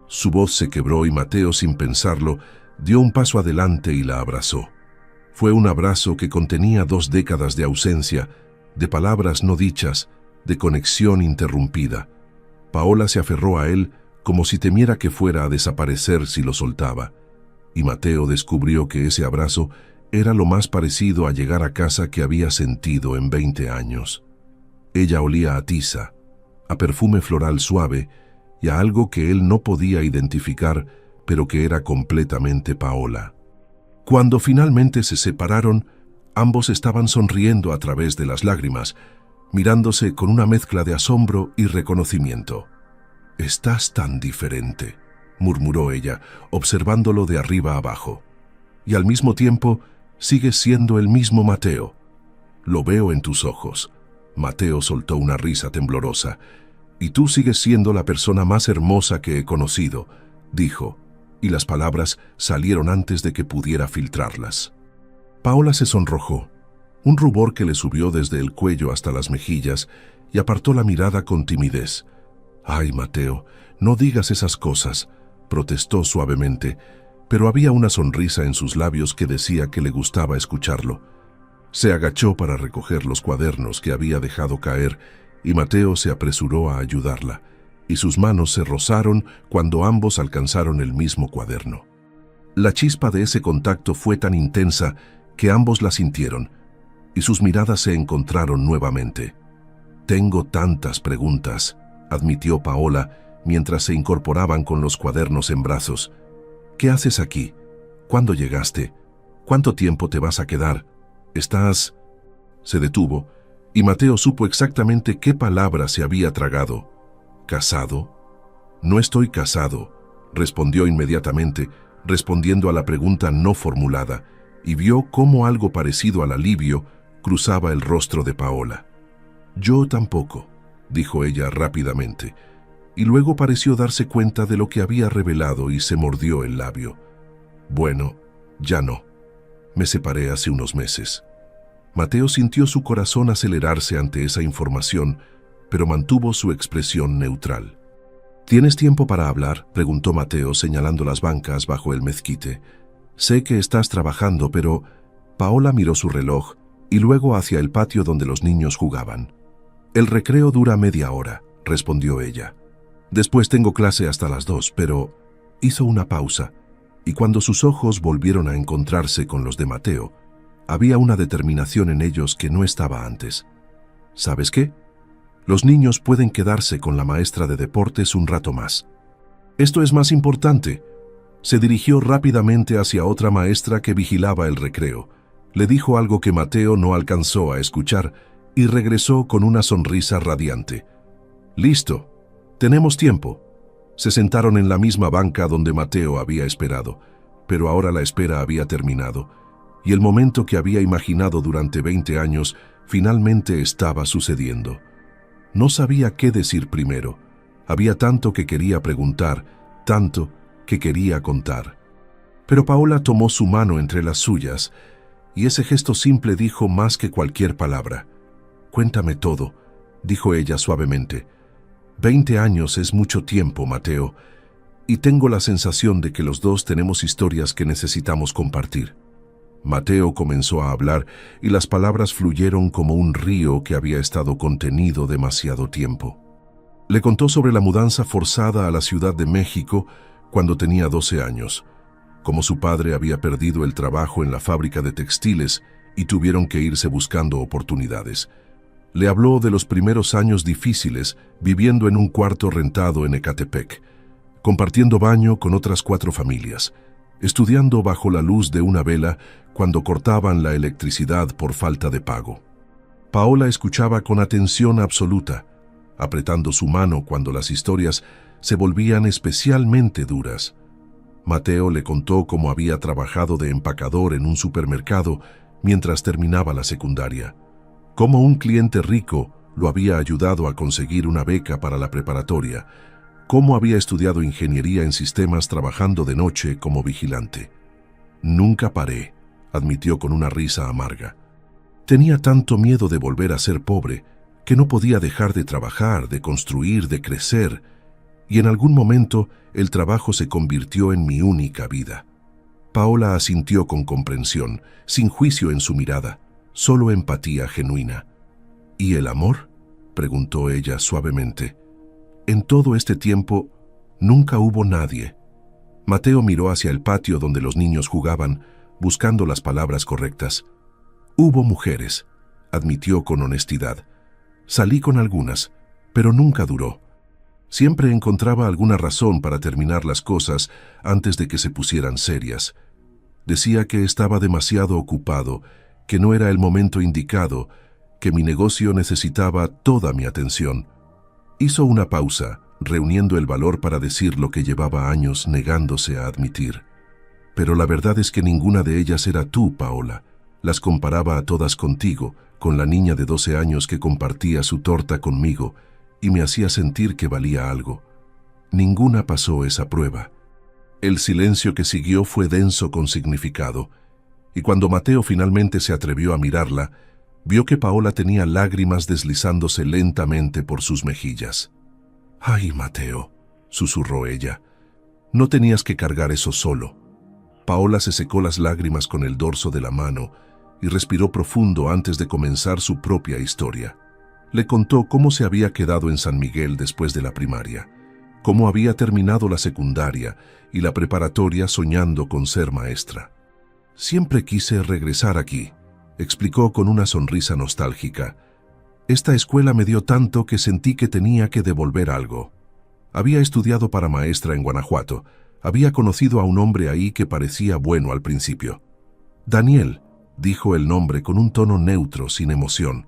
Speaker 1: Su voz se quebró y Mateo, sin pensarlo, dio un paso adelante y la abrazó. Fue un abrazo que contenía 2 décadas de ausencia, de palabras no dichas, de conexión interrumpida. Paola se aferró a él como si temiera que fuera a desaparecer si lo soltaba, y Mateo descubrió que ese abrazo era lo más parecido a llegar a casa que había sentido en 20 años. Ella olía a tiza, a perfume floral suave y a algo que él no podía identificar, pero que era completamente Paola. Cuando finalmente se separaron, ambos estaban sonriendo a través de las lágrimas, mirándose con una mezcla de asombro y reconocimiento. «Estás tan diferente», murmuró ella, observándolo de arriba abajo. «Y al mismo tiempo, sigues siendo el mismo Mateo. Lo veo en tus ojos». Mateo soltó una risa temblorosa. «Y tú sigues siendo la persona más hermosa que he conocido», dijo, y las palabras salieron antes de que pudiera filtrarlas. Paola se sonrojó, un rubor que le subió desde el cuello hasta las mejillas, y apartó la mirada con timidez. «Ay, Mateo, no digas esas cosas», protestó suavemente, pero había una sonrisa en sus labios que decía que le gustaba escucharlo. Se agachó para recoger los cuadernos que había dejado caer, y Mateo se apresuró a ayudarla, y sus manos se rozaron cuando ambos alcanzaron el mismo cuaderno. La chispa de ese contacto fue tan intensa que ambos la sintieron, y sus miradas se encontraron nuevamente. «Tengo tantas preguntas», admitió Paola mientras se incorporaban con los cuadernos en brazos. «¿Qué haces aquí? ¿Cuándo llegaste? ¿Cuánto tiempo te vas a quedar? ¿Estás...?» Se detuvo, y Mateo supo exactamente qué palabra se había tragado. «¿Casado?» «No estoy casado», respondió inmediatamente, respondiendo a la pregunta no formulada, y vio cómo algo parecido al alivio cruzaba el rostro de Paola. «Yo tampoco», dijo ella rápidamente, y luego pareció darse cuenta de lo que había revelado y se mordió el labio. «Bueno, ya no. Me separé hace unos meses». Mateo sintió su corazón acelerarse ante esa información, pero mantuvo su expresión neutral. ¿Tienes tiempo para hablar?, preguntó Mateo señalando las bancas bajo el mezquite. Sé que estás trabajando, pero... Paola miró su reloj y luego hacia el patio donde los niños jugaban. El recreo dura media hora, respondió ella. Después tengo clase hasta las 2, pero... Hizo una pausa, y cuando sus ojos volvieron a encontrarse con los de Mateo, había una determinación en ellos que no estaba antes. ¿Sabes qué? Los niños pueden quedarse con la maestra de deportes un rato más. Esto es más importante. Se dirigió rápidamente hacia otra maestra que vigilaba el recreo. Le dijo algo que Mateo no alcanzó a escuchar y regresó con una sonrisa radiante. «Listo, tenemos tiempo». Se sentaron en la misma banca donde Mateo había esperado, pero ahora la espera había terminado, y el momento que había imaginado durante 20 años finalmente estaba sucediendo. No sabía qué decir primero. Había tanto que quería preguntar, tanto que quería contar. Pero Paola tomó su mano entre las suyas, y ese gesto simple dijo más que cualquier palabra. «Cuéntame todo», dijo ella suavemente. 20 años es mucho tiempo, Mateo, y tengo la sensación de que los dos tenemos historias que necesitamos compartir. Mateo comenzó a hablar y las palabras fluyeron como un río que había estado contenido demasiado tiempo. Le contó sobre la mudanza forzada a la Ciudad de México cuando tenía 12 años, como su padre había perdido el trabajo en la fábrica de textiles y tuvieron que irse buscando oportunidades. Le habló de los primeros años difíciles viviendo en un cuarto rentado en Ecatepec, compartiendo baño con otras 4 familias, estudiando bajo la luz de una vela cuando cortaban la electricidad por falta de pago. Paola escuchaba con atención absoluta, apretando su mano cuando las historias se volvían especialmente duras. Mateo le contó cómo había trabajado de empacador en un supermercado mientras terminaba la secundaria, cómo un cliente rico lo había ayudado a conseguir una beca para la preparatoria, cómo había estudiado ingeniería en sistemas trabajando de noche como vigilante. «Nunca paré», admitió con una risa amarga. «Tenía tanto miedo de volver a ser pobre que no podía dejar de trabajar, de construir, de crecer, y en algún momento el trabajo se convirtió en mi única vida». Paola asintió con comprensión, sin juicio en su mirada, solo empatía genuina. «¿Y el amor?», preguntó ella suavemente. «En todo este tiempo nunca hubo nadie». Mateo miró hacia el patio donde los niños jugaban, buscando las palabras correctas. «Hubo mujeres», admitió con honestidad. «Salí con algunas, pero nunca duró. Siempre encontraba alguna razón para terminar las cosas antes de que se pusieran serias. Decía que estaba demasiado ocupado, que no era el momento indicado, que mi negocio necesitaba toda mi atención». Hizo una pausa, reuniendo el valor para decir lo que llevaba años negándose a admitir. «Pero la verdad es que ninguna de ellas era tú, Paola. Las comparaba a todas contigo, con la niña de 12 años que compartía su torta conmigo y me hacía sentir que valía algo. Ninguna pasó esa prueba». El silencio que siguió fue denso con significado, y cuando Mateo finalmente se atrevió a mirarla, vio que Paola tenía lágrimas deslizándose lentamente por sus mejillas. «Ay, Mateo», susurró ella, «no tenías que cargar eso solo». Paola se secó las lágrimas con el dorso de la mano y respiró profundo antes de comenzar su propia historia. Le contó cómo se había quedado en San Miguel después de la primaria, cómo había terminado la secundaria y la preparatoria soñando con ser maestra. «Siempre quise regresar aquí», explicó con una sonrisa nostálgica. «Esta escuela me dio tanto que sentí que tenía que devolver algo». Había estudiado para maestra en Guanajuato. Había conocido a un hombre ahí que parecía bueno al principio. «Daniel», dijo el nombre con un tono neutro, sin emoción.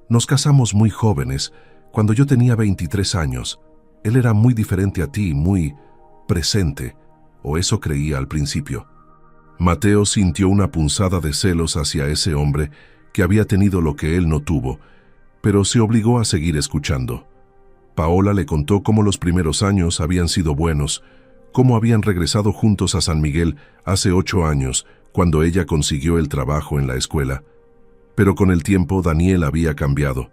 Speaker 1: «Nos casamos muy jóvenes, cuando yo tenía 23 años. Él era muy diferente a ti, muy presente, o eso creía al principio». Mateo sintió una punzada de celos hacia ese hombre que había tenido lo que él no tuvo, pero se obligó a seguir escuchando. Paola le contó cómo los primeros años habían sido buenos, cómo habían regresado juntos a San Miguel hace 8 años, cuando ella consiguió el trabajo en la escuela. Pero con el tiempo Daniel había cambiado.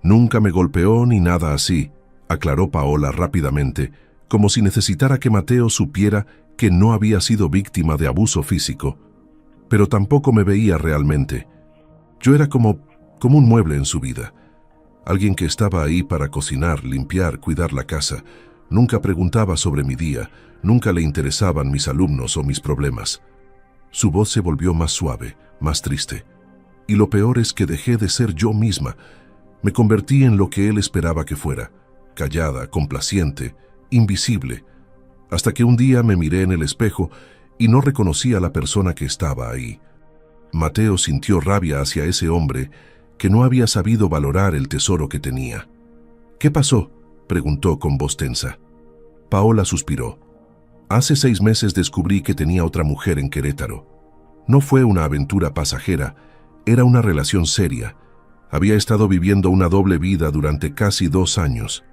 Speaker 1: Nunca me golpeó ni nada así, aclaró Paola rápidamente, como si necesitara que Mateo supiera que no había sido víctima de abuso físico. Pero tampoco me veía realmente. Yo era como un mueble en su vida. Alguien que estaba ahí para cocinar, limpiar, cuidar la casa. Nunca preguntaba sobre mi día, nunca le interesaban mis alumnos o mis problemas. Su voz se volvió más suave, más triste. Y lo peor es que dejé de ser yo misma. Me convertí en lo que él esperaba que fuera, callada, complaciente, invisible, hasta que un día me miré en el espejo y no reconocí a la persona que estaba ahí. Mateo sintió rabia hacia ese hombre que no había sabido valorar el tesoro que tenía. ¿Qué pasó?, preguntó con voz tensa. Paola suspiró. Hace 6 meses descubrí que tenía otra mujer en Querétaro. No fue una aventura pasajera, era una relación seria. Había estado viviendo una doble vida durante casi 2 años.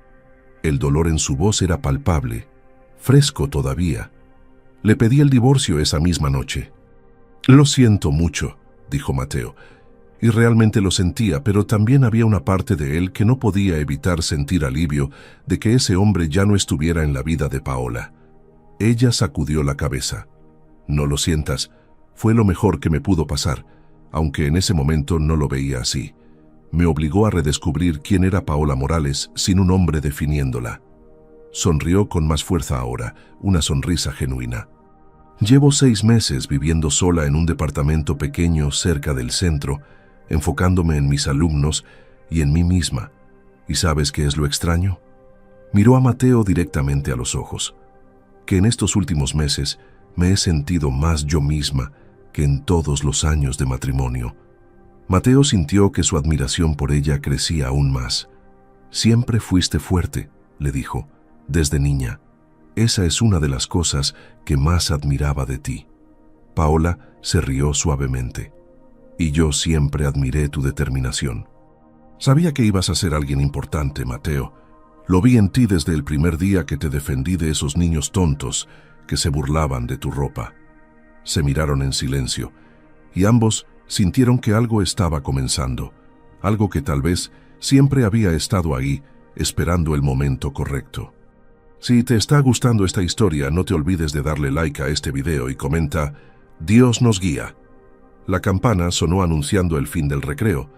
Speaker 1: El dolor en su voz era palpable, fresco todavía. Le pedí el divorcio esa misma noche. Lo siento mucho, dijo Mateo, y realmente lo sentía, pero también había una parte de él que no podía evitar sentir alivio de que ese hombre ya no estuviera en la vida de Paola. Ella sacudió la cabeza. No lo sientas, fue lo mejor que me pudo pasar, aunque en ese momento no lo veía así. Me obligó a redescubrir quién era Paola Morales sin un hombre definiéndola. Sonrió con más fuerza ahora, una sonrisa genuina. Llevo 6 meses viviendo sola en un departamento pequeño cerca del centro, enfocándome en mis alumnos y en mí misma. ¿Y sabes qué es lo extraño? Miró a Mateo directamente a los ojos. Que en estos últimos meses me he sentido más yo misma que en todos los años de matrimonio. Mateo sintió que su admiración por ella crecía aún más. Siempre fuiste fuerte, le dijo, desde niña. Esa es una de las cosas que más admiraba de ti. Paola se rió suavemente. Y yo siempre admiré tu determinación. Sabía que ibas a ser alguien importante, Mateo. Lo vi en ti desde el primer día que te defendí de esos niños tontos que se burlaban de tu ropa. Se miraron en silencio, y ambos sintieron que algo estaba comenzando, algo que tal vez siempre había estado ahí, esperando el momento correcto. Si te está gustando esta historia, no te olvides de darle like a este video y comenta «Dios nos guía». La campana sonó anunciando el fin del recreo,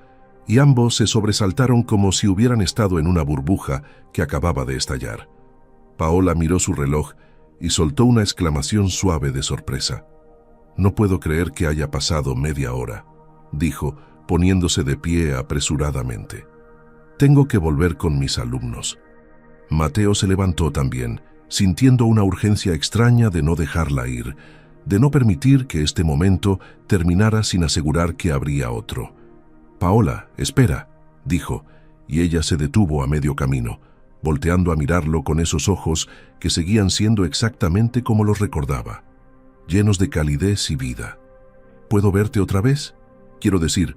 Speaker 1: y ambos se sobresaltaron como si hubieran estado en una burbuja que acababa de estallar. Paola miró su reloj y soltó una exclamación suave de sorpresa. «No puedo creer que haya pasado media hora», dijo, poniéndose de pie apresuradamente. «Tengo que volver con mis alumnos». Mateo se levantó también, sintiendo una urgencia extraña de no dejarla ir, de no permitir que este momento terminara sin asegurar que habría otro. «Paola, espera», dijo, y ella se detuvo a medio camino, volteando a mirarlo con esos ojos que seguían siendo exactamente como los recordaba, llenos de calidez y vida. «¿Puedo verte otra vez? Quiero decir,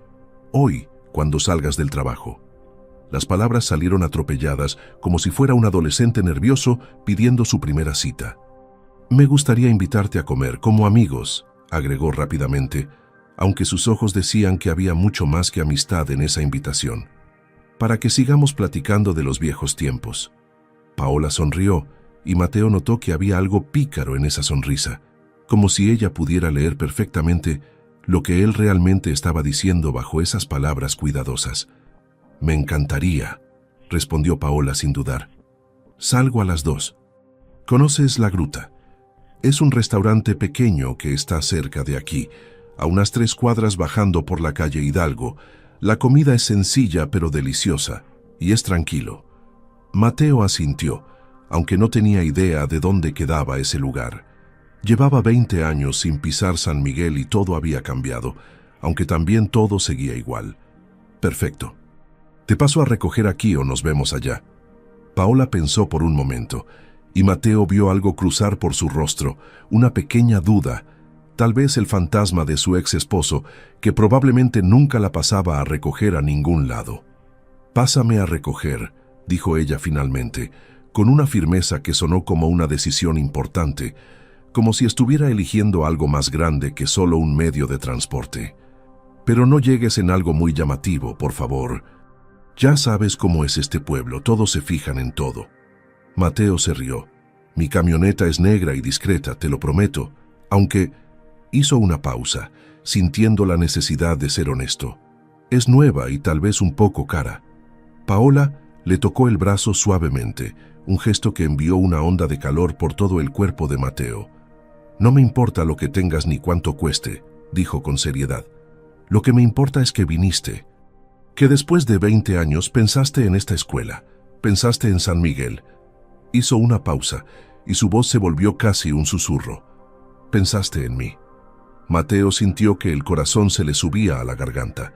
Speaker 1: hoy, cuando salgas del trabajo». Las palabras salieron atropelladas, como si fuera un adolescente nervioso pidiendo su primera cita. «Me gustaría invitarte a comer, como amigos», agregó rápidamente, aunque sus ojos decían que había mucho más que amistad en esa invitación. «Para que sigamos platicando de los viejos tiempos». Paola sonrió, y Mateo notó que había algo pícaro en esa sonrisa, como si ella pudiera leer perfectamente lo que él realmente estaba diciendo bajo esas palabras cuidadosas. «Me encantaría», respondió Paola sin dudar. «Salgo a las 2. ¿Conoces La Gruta? Es un restaurante pequeño que está cerca de aquí, a unas 3 cuadras bajando por la calle Hidalgo. La comida es sencilla pero deliciosa, y es tranquilo». Mateo asintió, aunque no tenía idea de dónde quedaba ese lugar. Llevaba 20 años sin pisar San Miguel y todo había cambiado, aunque también todo seguía igual. «Perfecto. Te paso a recoger aquí o nos vemos allá». Paola pensó por un momento, y Mateo vio algo cruzar por su rostro, una pequeña duda, tal vez el fantasma de su ex esposo, que probablemente nunca la pasaba a recoger a ningún lado. «Pásame a recoger», dijo ella finalmente, con una firmeza que sonó como una decisión importante, como si estuviera eligiendo algo más grande que solo un medio de transporte. «Pero no llegues en algo muy llamativo, por favor». Ya sabes cómo es este pueblo, todos se fijan en todo. Mateo se rió. Mi camioneta es negra y discreta, te lo prometo, aunque hizo una pausa, sintiendo la necesidad de ser honesto. Es nueva y tal vez un poco cara. Paola le tocó el brazo suavemente, un gesto que envió una onda de calor por todo el cuerpo de Mateo. No me importa lo que tengas ni cuánto cueste, dijo con seriedad. Lo que me importa es que viniste, que después de 20 años pensaste en esta escuela, pensaste en San Miguel. Hizo una pausa y su voz se volvió casi un susurro. Pensaste en mí. Mateo sintió que el corazón se le subía a la garganta.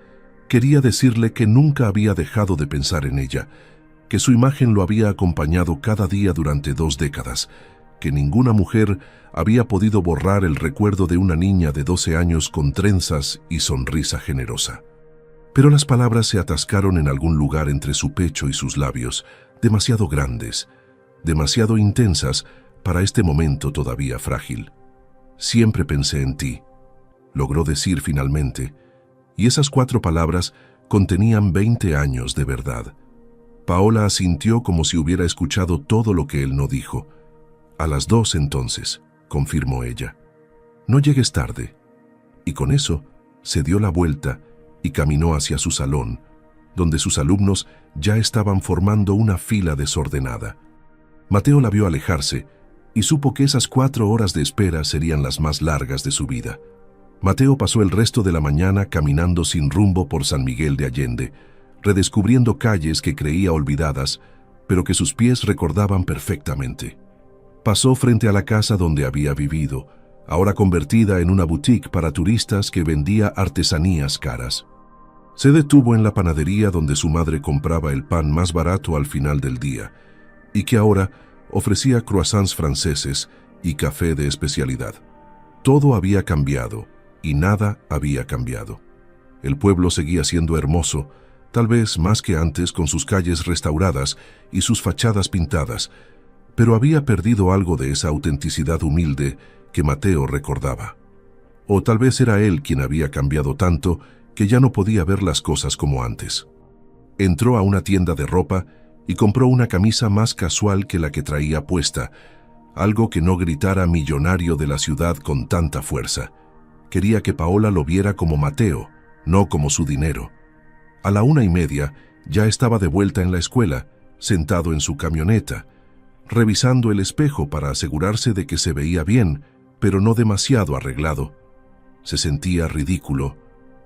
Speaker 1: Quería decirle que nunca había dejado de pensar en ella, que su imagen lo había acompañado cada día durante 2 décadas, que ninguna mujer había podido borrar el recuerdo de una niña de 12 años con trenzas y sonrisa generosa. Pero las palabras se atascaron en algún lugar entre su pecho y sus labios, demasiado grandes, demasiado intensas para este momento todavía frágil. Siempre pensé en ti, logró decir finalmente, y esas 4 palabras contenían 20 años de verdad. Paola asintió como si hubiera escuchado todo lo que él no dijo. A las 2 entonces, confirmó ella. No llegues tarde. Y con eso se dio la vuelta y caminó hacia su salón, donde sus alumnos ya estaban formando una fila desordenada. Mateo la vio alejarse y supo que esas 4 horas de espera serían las más largas de su vida. Mateo pasó el resto de la mañana caminando sin rumbo por San Miguel de Allende, redescubriendo calles que creía olvidadas, pero que sus pies recordaban perfectamente. Pasó frente a la casa donde había vivido, ahora convertida en una boutique para turistas que vendía artesanías caras. Se detuvo en la panadería donde su madre compraba el pan más barato al final del día, y que ahora ofrecía croissants franceses y café de especialidad. Todo había cambiado, y nada había cambiado. El pueblo seguía siendo hermoso, tal vez más que antes con sus calles restauradas y sus fachadas pintadas, pero había perdido algo de esa autenticidad humilde que Mateo recordaba. O tal vez era él quien había cambiado tanto que ya no podía ver las cosas como antes. Entró a una tienda de ropa y compró una camisa más casual que la que traía puesta, algo que no gritara millonario de la ciudad con tanta fuerza. Quería que Paola lo viera como Mateo, no como su dinero. A la 1:30 ya estaba de vuelta en la escuela, sentado en su camioneta, revisando el espejo para asegurarse de que se veía bien, pero no demasiado arreglado. Se sentía ridículo,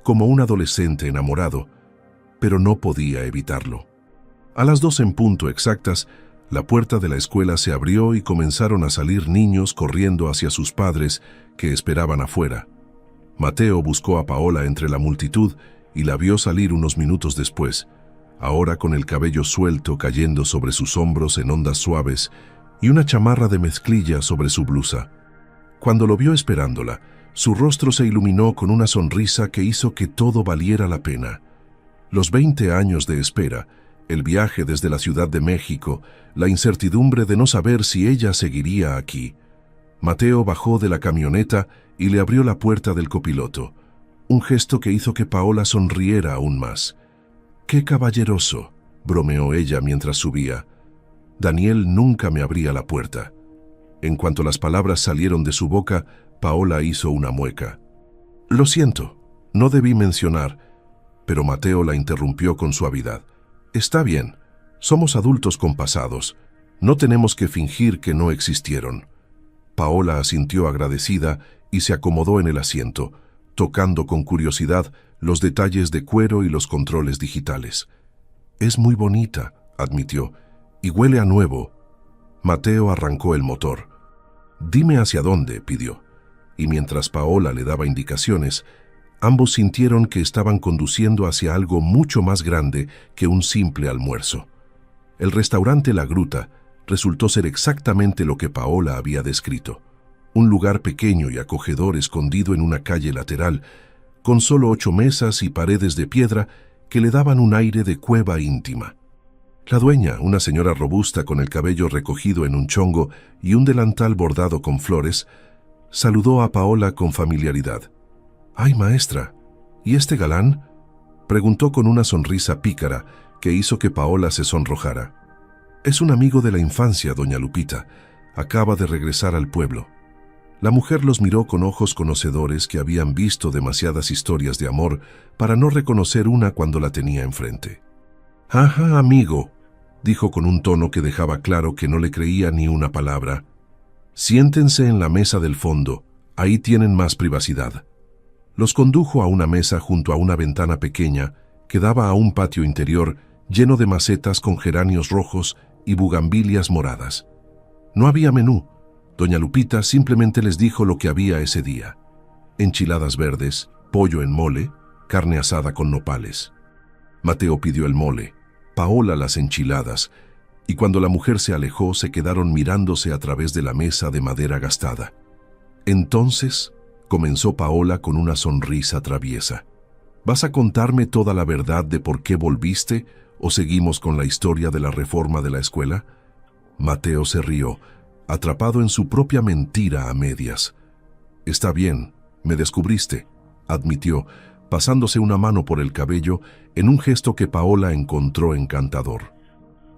Speaker 1: como un adolescente enamorado, pero no podía evitarlo. A las 2 en punto exactas, la puerta de la escuela se abrió y comenzaron a salir niños corriendo hacia sus padres que esperaban afuera. Mateo buscó a Paola entre la multitud y la vio salir unos minutos después, ahora con el cabello suelto cayendo sobre sus hombros en ondas suaves y una chamarra de mezclilla sobre su blusa. Cuando lo vio esperándola, su rostro se iluminó con una sonrisa que hizo que todo valiera la pena. Los 20 años de espera, el viaje desde la Ciudad de México, la incertidumbre de no saber si ella seguiría aquí. Mateo bajó de la camioneta y le abrió la puerta del copiloto, un gesto que hizo que Paola sonriera aún más. «¡Qué caballeroso!», bromeó ella mientras subía. «Daniel nunca me abría la puerta». En cuanto las palabras salieron de su boca, Paola hizo una mueca. «Lo siento, no debí mencionar», pero Mateo la interrumpió con suavidad. «Está bien, somos adultos con pasados, no tenemos que fingir que no existieron». Paola asintió agradecida y se acomodó en el asiento, tocando con curiosidad los detalles de cuero y los controles digitales. «Es muy bonita», admitió, «y huele a nuevo». Mateo arrancó el motor. «Dime hacia dónde», pidió, y mientras Paola le daba indicaciones, ambos sintieron que estaban conduciendo hacia algo mucho más grande que un simple almuerzo. El restaurante La Gruta resultó ser exactamente lo que Paola había descrito. Un lugar pequeño y acogedor escondido en una calle lateral, con solo 8 mesas y paredes de piedra que le daban un aire de cueva íntima. La dueña, una señora robusta con el cabello recogido en un chongo y un delantal bordado con flores, saludó a Paola con familiaridad. «¡Ay, maestra! ¿Y este galán?», preguntó con una sonrisa pícara que hizo que Paola se sonrojara. «Es un amigo de la infancia, doña Lupita. Acaba de regresar al pueblo». La mujer los miró con ojos conocedores que habían visto demasiadas historias de amor para no reconocer una cuando la tenía enfrente. «Ajá, amigo», dijo con un tono que dejaba claro que no le creía ni una palabra. «Siéntense en la mesa del fondo, ahí tienen más privacidad». Los condujo a una mesa junto a una ventana pequeña que daba a un patio interior lleno de macetas con geranios rojos y bugambilias moradas. No había menú. Doña Lupita simplemente les dijo lo que había ese día: enchiladas verdes, pollo en mole, carne asada con nopales. Mateo pidió el mole, Paola las enchiladas, y cuando la mujer se alejó se quedaron mirándose a través de la mesa de madera gastada. «Entonces», comenzó Paola con una sonrisa traviesa, «¿vas a contarme toda la verdad de por qué volviste o seguimos con la historia de la reforma de la escuela?» Mateo se rió, atrapado en su propia mentira a medias. «Está bien, me descubriste», admitió, pasándose una mano por el cabello en un gesto que Paola encontró encantador.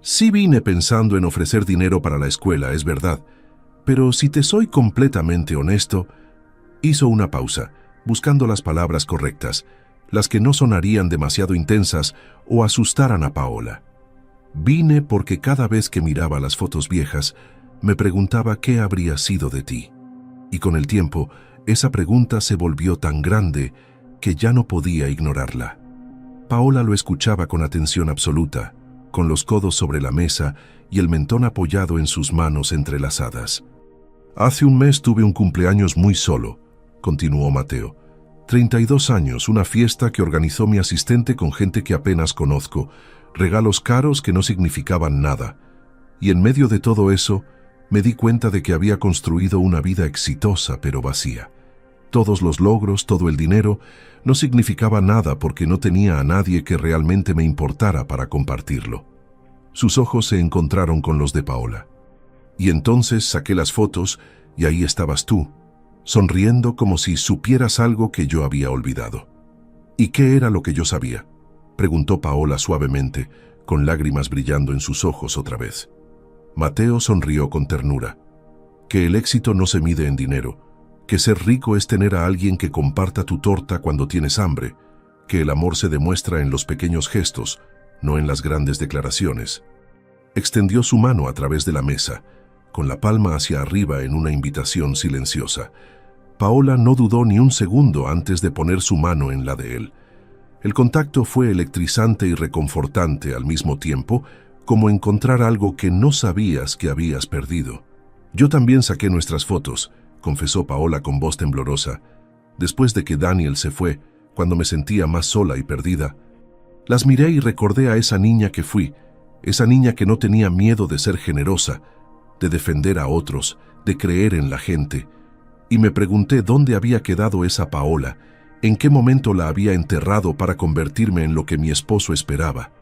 Speaker 1: «Sí vine pensando en ofrecer dinero para la escuela, es verdad, pero si te soy completamente honesto». Hizo una pausa, buscando las palabras correctas, las que no sonarían demasiado intensas o asustaran a Paola. «Vine porque cada vez que miraba las fotos viejas, me preguntaba qué habría sido de ti. Y con el tiempo, esa pregunta se volvió tan grande que ya no podía ignorarla». Paola lo escuchaba con atención absoluta, con los codos sobre la mesa y el mentón apoyado en sus manos entrelazadas. «Hace un mes tuve un cumpleaños muy solo», continuó Mateo. 32 años, una fiesta que organizó mi asistente con gente que apenas conozco, regalos caros que no significaban nada. Y en medio de todo eso, me di cuenta de que había construido una vida exitosa pero vacía. Todos los logros, todo el dinero, no significaba nada porque no tenía a nadie que realmente me importara para compartirlo. Sus ojos se encontraron con los de Paola. Y entonces saqué las fotos y ahí estabas tú, sonriendo como si supieras algo que yo había olvidado. «¿Y qué era lo que yo sabía?», preguntó Paola suavemente, con lágrimas brillando en sus ojos otra vez. Mateo sonrió con ternura. «Que el éxito no se mide en dinero, que ser rico es tener a alguien que comparta tu torta cuando tienes hambre, que el amor se demuestra en los pequeños gestos, no en las grandes declaraciones». Extendió su mano a través de la mesa, con la palma hacia arriba en una invitación silenciosa. Paola no dudó ni un segundo antes de poner su mano en la de él. El contacto fue electrizante y reconfortante al mismo tiempo, como encontrar algo que no sabías que habías perdido. «Yo también saqué nuestras fotos», confesó Paola con voz temblorosa, «después de que Daniel se fue, cuando me sentía más sola y perdida. Las miré y recordé a esa niña que fui, esa niña que no tenía miedo de ser generosa, de defender a otros, de creer en la gente. Y me pregunté dónde había quedado esa Paola, en qué momento la había enterrado para convertirme en lo que mi esposo esperaba».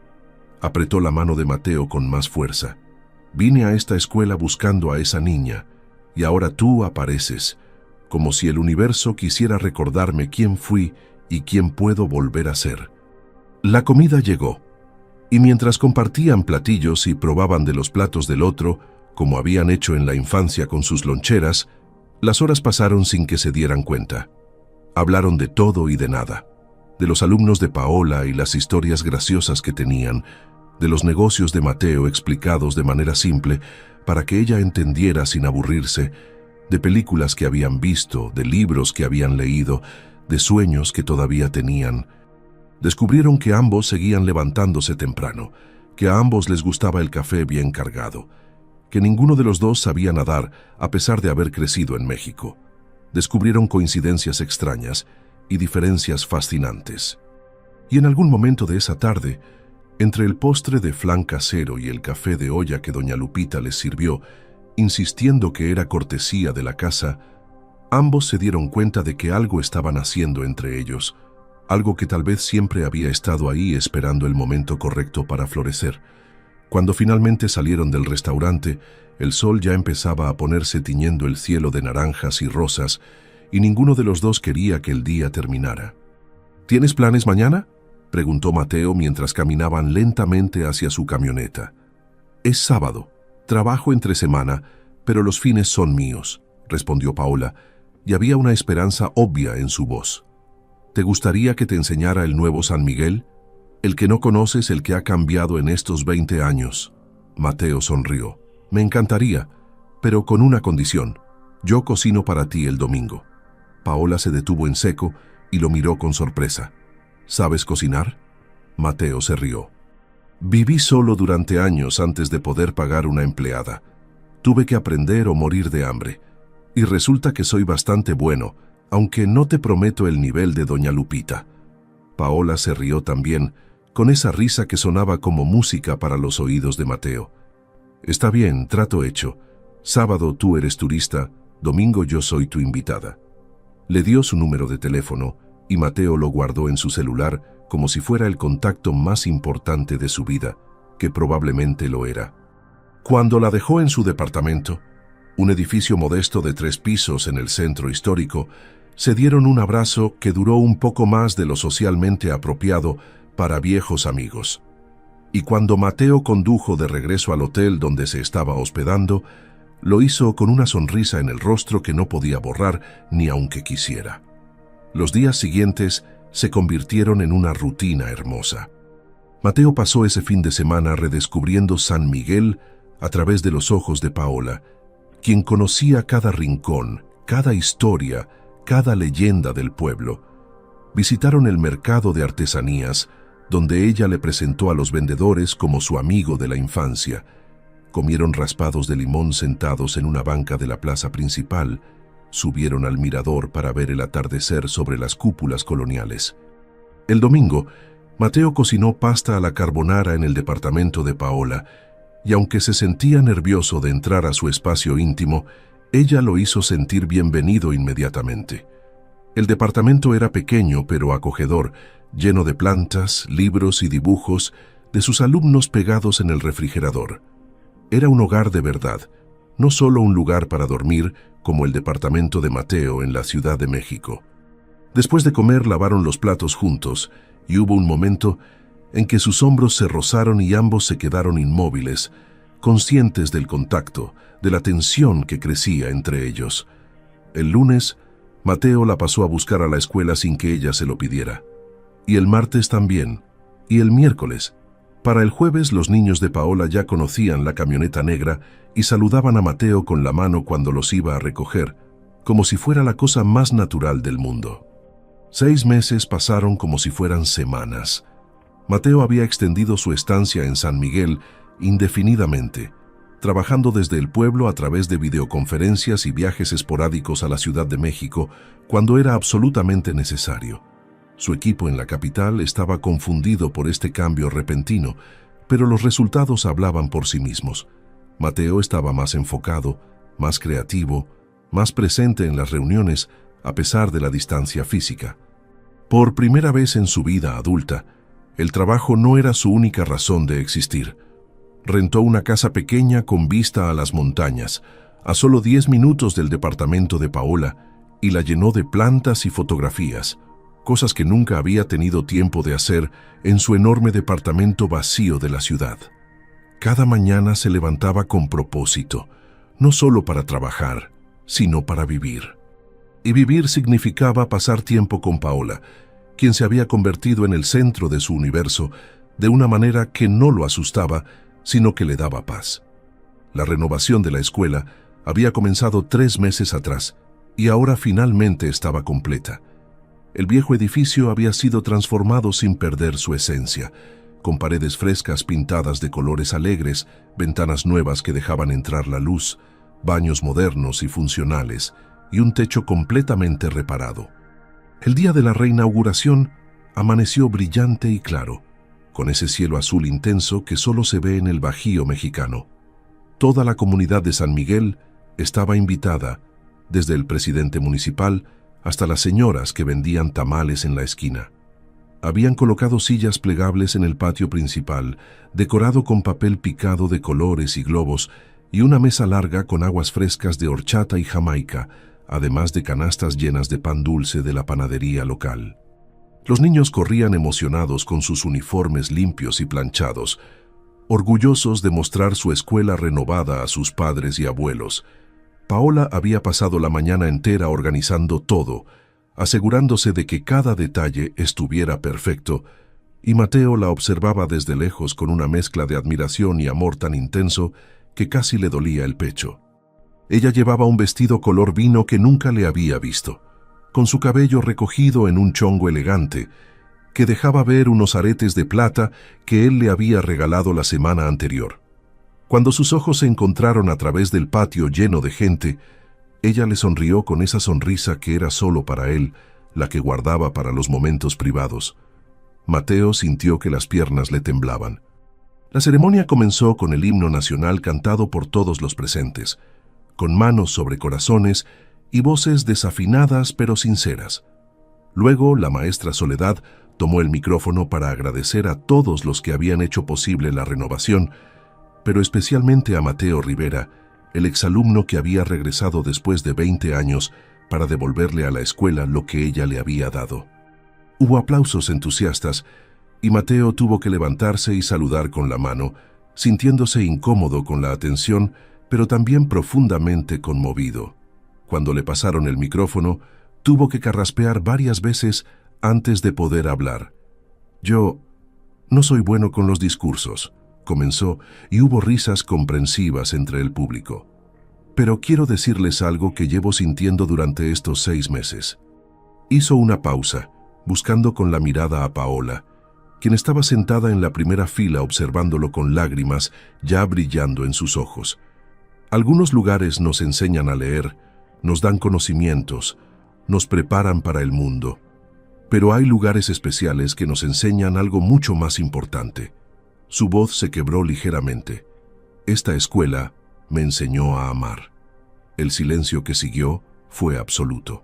Speaker 1: Apretó la mano de Mateo con más fuerza. «Vine a esta escuela buscando a esa niña, y ahora tú apareces, como si el universo quisiera recordarme quién fui y quién puedo volver a ser». La comida llegó, y mientras compartían platillos y probaban de los platos del otro, como habían hecho en la infancia con sus loncheras, las horas pasaron sin que se dieran cuenta. Hablaron de todo y de nada, de los alumnos de Paola y las historias graciosas que tenían, de los negocios de Mateo explicados de manera simple para que ella entendiera sin aburrirse, de películas que habían visto, de libros que habían leído, de sueños que todavía tenían. Descubrieron que ambos seguían levantándose temprano, que a ambos les gustaba el café bien cargado, que ninguno de los dos sabía nadar a pesar de haber crecido en México. Descubrieron coincidencias extrañas y diferencias fascinantes. Y en algún momento de esa tarde, entre el postre de flan casero y el café de olla que doña Lupita les sirvió, insistiendo que era cortesía de la casa, ambos se dieron cuenta de que algo estaban haciendo entre ellos, algo que tal vez siempre había estado ahí esperando el momento correcto para florecer. Cuando finalmente salieron del restaurante, el sol ya empezaba a ponerse tiñendo el cielo de naranjas y rosas, y ninguno de los dos quería que el día terminara. ¿Tienes planes mañana?, preguntó Mateo mientras caminaban lentamente hacia su camioneta. Es sábado. Trabajo entre semana, pero los fines son míos, respondió Paola, y había una esperanza obvia en su voz. ¿Te gustaría que te enseñara el nuevo San Miguel? El que no conoces, el que ha cambiado en estos 20 años. Mateo sonrió. Me encantaría, pero con una condición. Yo cocino para ti el domingo. Paola se detuvo en seco y lo miró con sorpresa. ¿Sabes cocinar? Mateo se rió. Viví solo durante años antes de poder pagar una empleada. Tuve que aprender o morir de hambre. Y resulta que soy bastante bueno, aunque no te prometo el nivel de doña Lupita. Paola se rió también, con esa risa que sonaba como música para los oídos de Mateo. Está bien, trato hecho. Sábado tú eres turista, domingo yo soy tu invitada. Le dio su número de teléfono y Mateo lo guardó en su celular como si fuera el contacto más importante de su vida, que probablemente lo era. Cuando la dejó en su departamento, un edificio modesto de 3 pisos en el centro histórico, se dieron un abrazo que duró un poco más de lo socialmente apropiado para viejos amigos. Y cuando Mateo condujo de regreso al hotel donde se estaba hospedando, lo hizo con una sonrisa en el rostro que no podía borrar ni aunque quisiera. Los días siguientes se convirtieron en una rutina hermosa. Mateo pasó ese fin de semana redescubriendo San Miguel a través de los ojos de Paola, quien conocía cada rincón, cada historia, cada leyenda del pueblo. Visitaron el mercado de artesanías, donde ella le presentó a los vendedores como su amigo de la infancia. Comieron raspados de limón sentados en una banca de la plaza principal. Subieron al mirador para ver el atardecer sobre las cúpulas coloniales. El domingo, Mateo cocinó pasta a la carbonara en el departamento de Paola, y aunque se sentía nervioso de entrar a su espacio íntimo, ella lo hizo sentir bienvenido inmediatamente. El departamento era pequeño pero acogedor, lleno de plantas, libros y dibujos de sus alumnos pegados en el refrigerador. Era un hogar de verdad, no solo un lugar para dormir como el departamento de Mateo en la Ciudad de México. Después de comer lavaron los platos juntos y hubo un momento en que sus hombros se rozaron y ambos se quedaron inmóviles, conscientes del contacto, de la tensión que crecía entre ellos. El lunes, Mateo la pasó a buscar a la escuela sin que ella se lo pidiera. Y el martes también. Y el miércoles. Para el jueves los niños de Paola ya conocían la camioneta negra y saludaban a Mateo con la mano cuando los iba a recoger, como si fuera la cosa más natural del mundo. 6 meses pasaron como si fueran semanas. Mateo había extendido su estancia en San Miguel indefinidamente, trabajando desde el pueblo a través de videoconferencias y viajes esporádicos a la Ciudad de México cuando era absolutamente necesario. Su equipo en la capital estaba confundido por este cambio repentino, pero los resultados hablaban por sí mismos. Mateo estaba más enfocado, más creativo, más presente en las reuniones, a pesar de la distancia física. Por primera vez en su vida adulta, el trabajo no era su única razón de existir. Rentó una casa pequeña con vista a las montañas, a solo 10 minutos del departamento de Paola, y la llenó de plantas y fotografías, cosas que nunca había tenido tiempo de hacer en su enorme departamento vacío de la ciudad. Cada mañana se levantaba con propósito, no solo para trabajar, sino para vivir. Y vivir significaba pasar tiempo con Paola, quien se había convertido en el centro de su universo de una manera que no lo asustaba, sino que le daba paz. La renovación de la escuela había comenzado 3 meses atrás y ahora finalmente estaba completa. El viejo edificio había sido transformado sin perder su esencia, con paredes frescas pintadas de colores alegres, ventanas nuevas que dejaban entrar la luz, baños modernos y funcionales, y un techo completamente reparado. El día de la reinauguración amaneció brillante y claro, con ese cielo azul intenso que solo se ve en el Bajío mexicano. Toda la comunidad de San Miguel estaba invitada, desde el presidente municipal hasta las señoras que vendían tamales en la esquina. Habían colocado sillas plegables en el patio principal, decorado con papel picado de colores y globos, y una mesa larga con aguas frescas de horchata y jamaica, además de canastas llenas de pan dulce de la panadería local. Los niños corrían emocionados con sus uniformes limpios y planchados, orgullosos de mostrar su escuela renovada a sus padres y abuelos. Paola había pasado la mañana entera organizando todo, asegurándose de que cada detalle estuviera perfecto, y Mateo la observaba desde lejos con una mezcla de admiración y amor tan intenso que casi le dolía el pecho. Ella llevaba un vestido color vino que nunca le había visto, con su cabello recogido en un chongo elegante, que dejaba ver unos aretes de plata que él le había regalado la semana anterior. Cuando sus ojos se encontraron a través del patio lleno de gente, ella le sonrió con esa sonrisa que era solo para él, la que guardaba para los momentos privados. Mateo sintió que las piernas le temblaban. La ceremonia comenzó con el himno nacional cantado por todos los presentes, con manos sobre corazones y voces desafinadas pero sinceras. Luego, la maestra Soledad tomó el micrófono para agradecer a todos los que habían hecho posible la renovación, pero especialmente a Mateo Rivera, el exalumno que había regresado después de 20 años para devolverle a la escuela lo que ella le había dado. Hubo aplausos entusiastas y Mateo tuvo que levantarse y saludar con la mano, sintiéndose incómodo con la atención, pero también profundamente conmovido. Cuando le pasaron el micrófono, tuvo que carraspear varias veces antes de poder hablar. «Yo no soy bueno con los discursos», comenzó, y hubo risas comprensivas entre el público. «Pero quiero decirles algo que llevo sintiendo durante estos 6 meses». Hizo una pausa, buscando con la mirada a Paola, quien estaba sentada en la primera fila observándolo con lágrimas ya brillando en sus ojos. Algunos lugares nos enseñan a leer, nos dan conocimientos, nos preparan para el mundo. Pero hay lugares especiales que nos enseñan algo mucho más importante. Su voz se quebró ligeramente. Esta escuela me enseñó a amar. El silencio que siguió fue absoluto.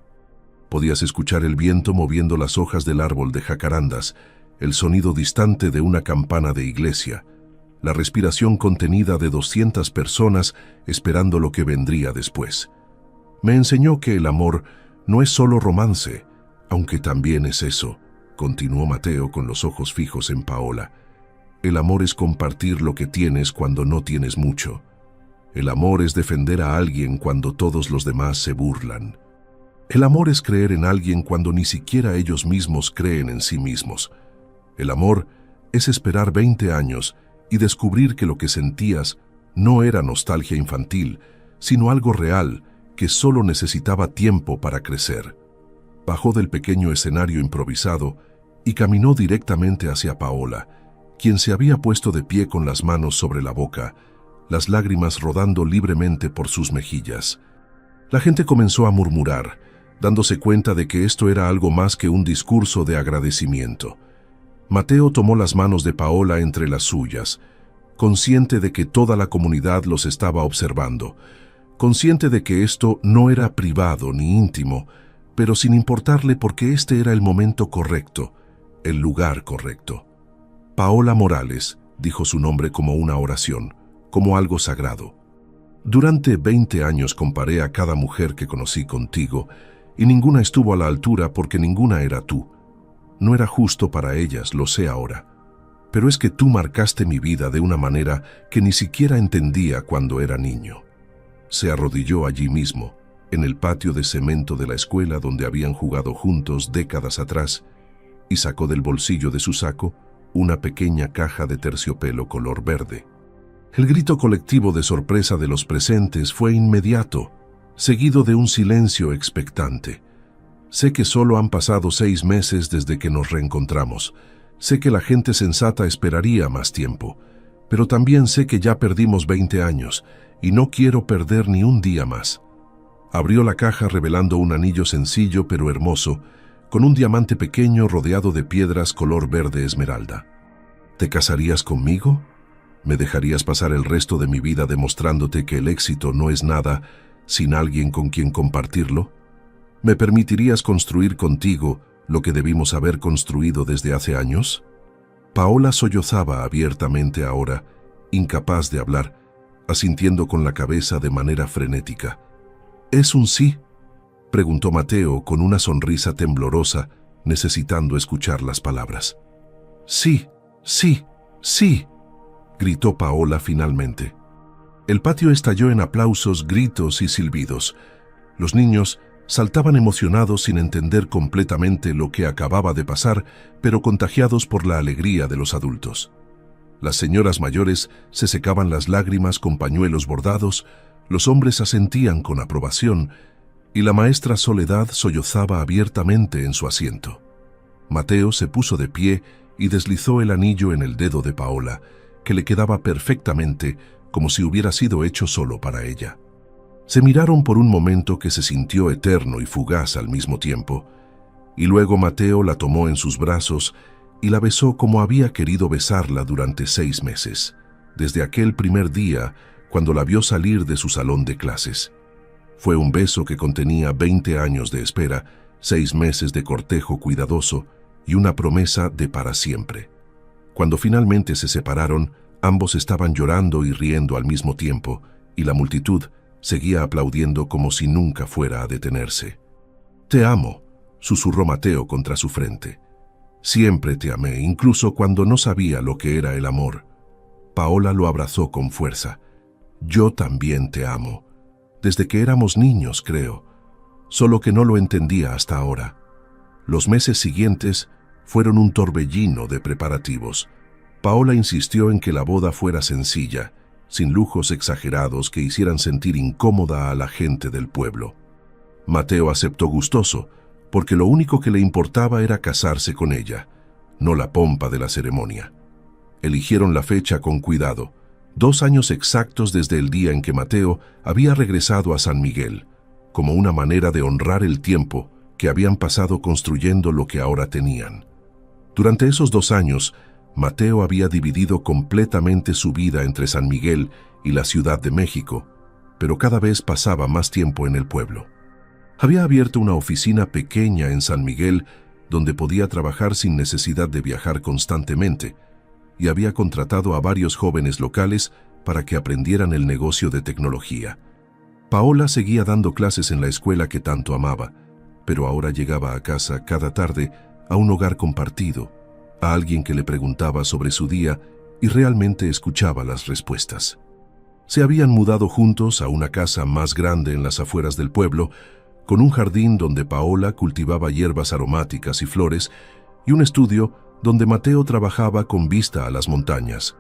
Speaker 1: Podías escuchar el viento moviendo las hojas del árbol de jacarandas, el sonido distante de una campana de iglesia, la respiración contenida de 200 personas esperando lo que vendría después. Me enseñó que el amor no es solo romance, aunque también es eso, continuó Mateo con los ojos fijos en Paola. El amor es compartir lo que tienes cuando no tienes mucho. El amor es defender a alguien cuando todos los demás se burlan. El amor es creer en alguien cuando ni siquiera ellos mismos creen en sí mismos. El amor es esperar 20 años y descubrir que lo que sentías no era nostalgia infantil, sino algo real que solo necesitaba tiempo para crecer. Bajó del pequeño escenario improvisado y caminó directamente hacia Paola, quien se había puesto de pie con las manos sobre la boca, las lágrimas rodando libremente por sus mejillas. La gente comenzó a murmurar, dándose cuenta de que esto era algo más que un discurso de agradecimiento. Mateo tomó las manos de Paola entre las suyas, consciente de que toda la comunidad los estaba observando, consciente de que esto no era privado ni íntimo, pero sin importarle porque este era el momento correcto, el lugar correcto. Paola Morales, dijo su nombre como una oración, como algo sagrado. Durante 20 años comparé a cada mujer que conocí contigo, y ninguna estuvo a la altura porque ninguna era tú. No era justo para ellas, lo sé ahora. Pero es que tú marcaste mi vida de una manera que ni siquiera entendía cuando era niño. Se arrodilló allí mismo, en el patio de cemento de la escuela donde habían jugado juntos décadas atrás, y sacó del bolsillo de su saco una pequeña caja de terciopelo color verde. El grito colectivo de sorpresa de los presentes fue inmediato, seguido de un silencio expectante. Sé que solo han pasado 6 meses desde que nos reencontramos. Sé que la gente sensata esperaría más tiempo, pero también sé que ya perdimos 20 años y no quiero perder ni un día más. Abrió la caja revelando un anillo sencillo pero hermoso, con un diamante pequeño rodeado de piedras color verde esmeralda. ¿Te casarías conmigo? ¿Me dejarías pasar el resto de mi vida demostrándote que el éxito no es nada sin alguien con quien compartirlo? ¿Me permitirías construir contigo lo que debimos haber construido desde hace años? Paola sollozaba abiertamente ahora, incapaz de hablar, asintiendo con la cabeza de manera frenética. ¿Es un sí?, preguntó Mateo con una sonrisa temblorosa, necesitando escuchar las palabras. «Sí, sí, sí», gritó Paola finalmente. El patio estalló en aplausos, gritos y silbidos. Los niños saltaban emocionados sin entender completamente lo que acababa de pasar, pero contagiados por la alegría de los adultos. Las señoras mayores se secaban las lágrimas con pañuelos bordados, los hombres asentían con aprobación y la maestra Soledad sollozaba abiertamente en su asiento. Mateo se puso de pie y deslizó el anillo en el dedo de Paola, que le quedaba perfectamente, como si hubiera sido hecho solo para ella. Se miraron por un momento que se sintió eterno y fugaz al mismo tiempo, y luego Mateo la tomó en sus brazos y la besó como había querido besarla durante 6 meses, desde aquel primer día cuando la vio salir de su salón de clases. Fue un beso que contenía 20 años de espera, 6 meses de cortejo cuidadoso y una promesa de para siempre. Cuando finalmente se separaron, ambos estaban llorando y riendo al mismo tiempo, y la multitud seguía aplaudiendo como si nunca fuera a detenerse. «Te amo», susurró Mateo contra su frente. «Siempre te amé, incluso cuando no sabía lo que era el amor». Paola lo abrazó con fuerza. «Yo también te amo. Desde que éramos niños, creo. Solo que no lo entendía hasta ahora». Los meses siguientes fueron un torbellino de preparativos. Paola insistió en que la boda fuera sencilla, sin lujos exagerados que hicieran sentir incómoda a la gente del pueblo. Mateo aceptó gustoso, porque lo único que le importaba era casarse con ella, no la pompa de la ceremonia. Eligieron la fecha con cuidado, 2 años exactos desde el día en que Mateo había regresado a San Miguel, como una manera de honrar el tiempo que habían pasado construyendo lo que ahora tenían. Durante esos 2 años, Mateo había dividido completamente su vida entre San Miguel y la Ciudad de México, pero cada vez pasaba más tiempo en el pueblo. Había abierto una oficina pequeña en San Miguel donde podía trabajar sin necesidad de viajar constantemente, y había contratado a varios jóvenes locales para que aprendieran el negocio de tecnología. Paola seguía dando clases en la escuela que tanto amaba, pero ahora llegaba a casa cada tarde a un hogar compartido, a alguien que le preguntaba sobre su día y realmente escuchaba las respuestas. Se habían mudado juntos a una casa más grande en las afueras del pueblo, con un jardín donde Paola cultivaba hierbas aromáticas y flores, y un estudio donde Mateo trabajaba con vista a las montañas.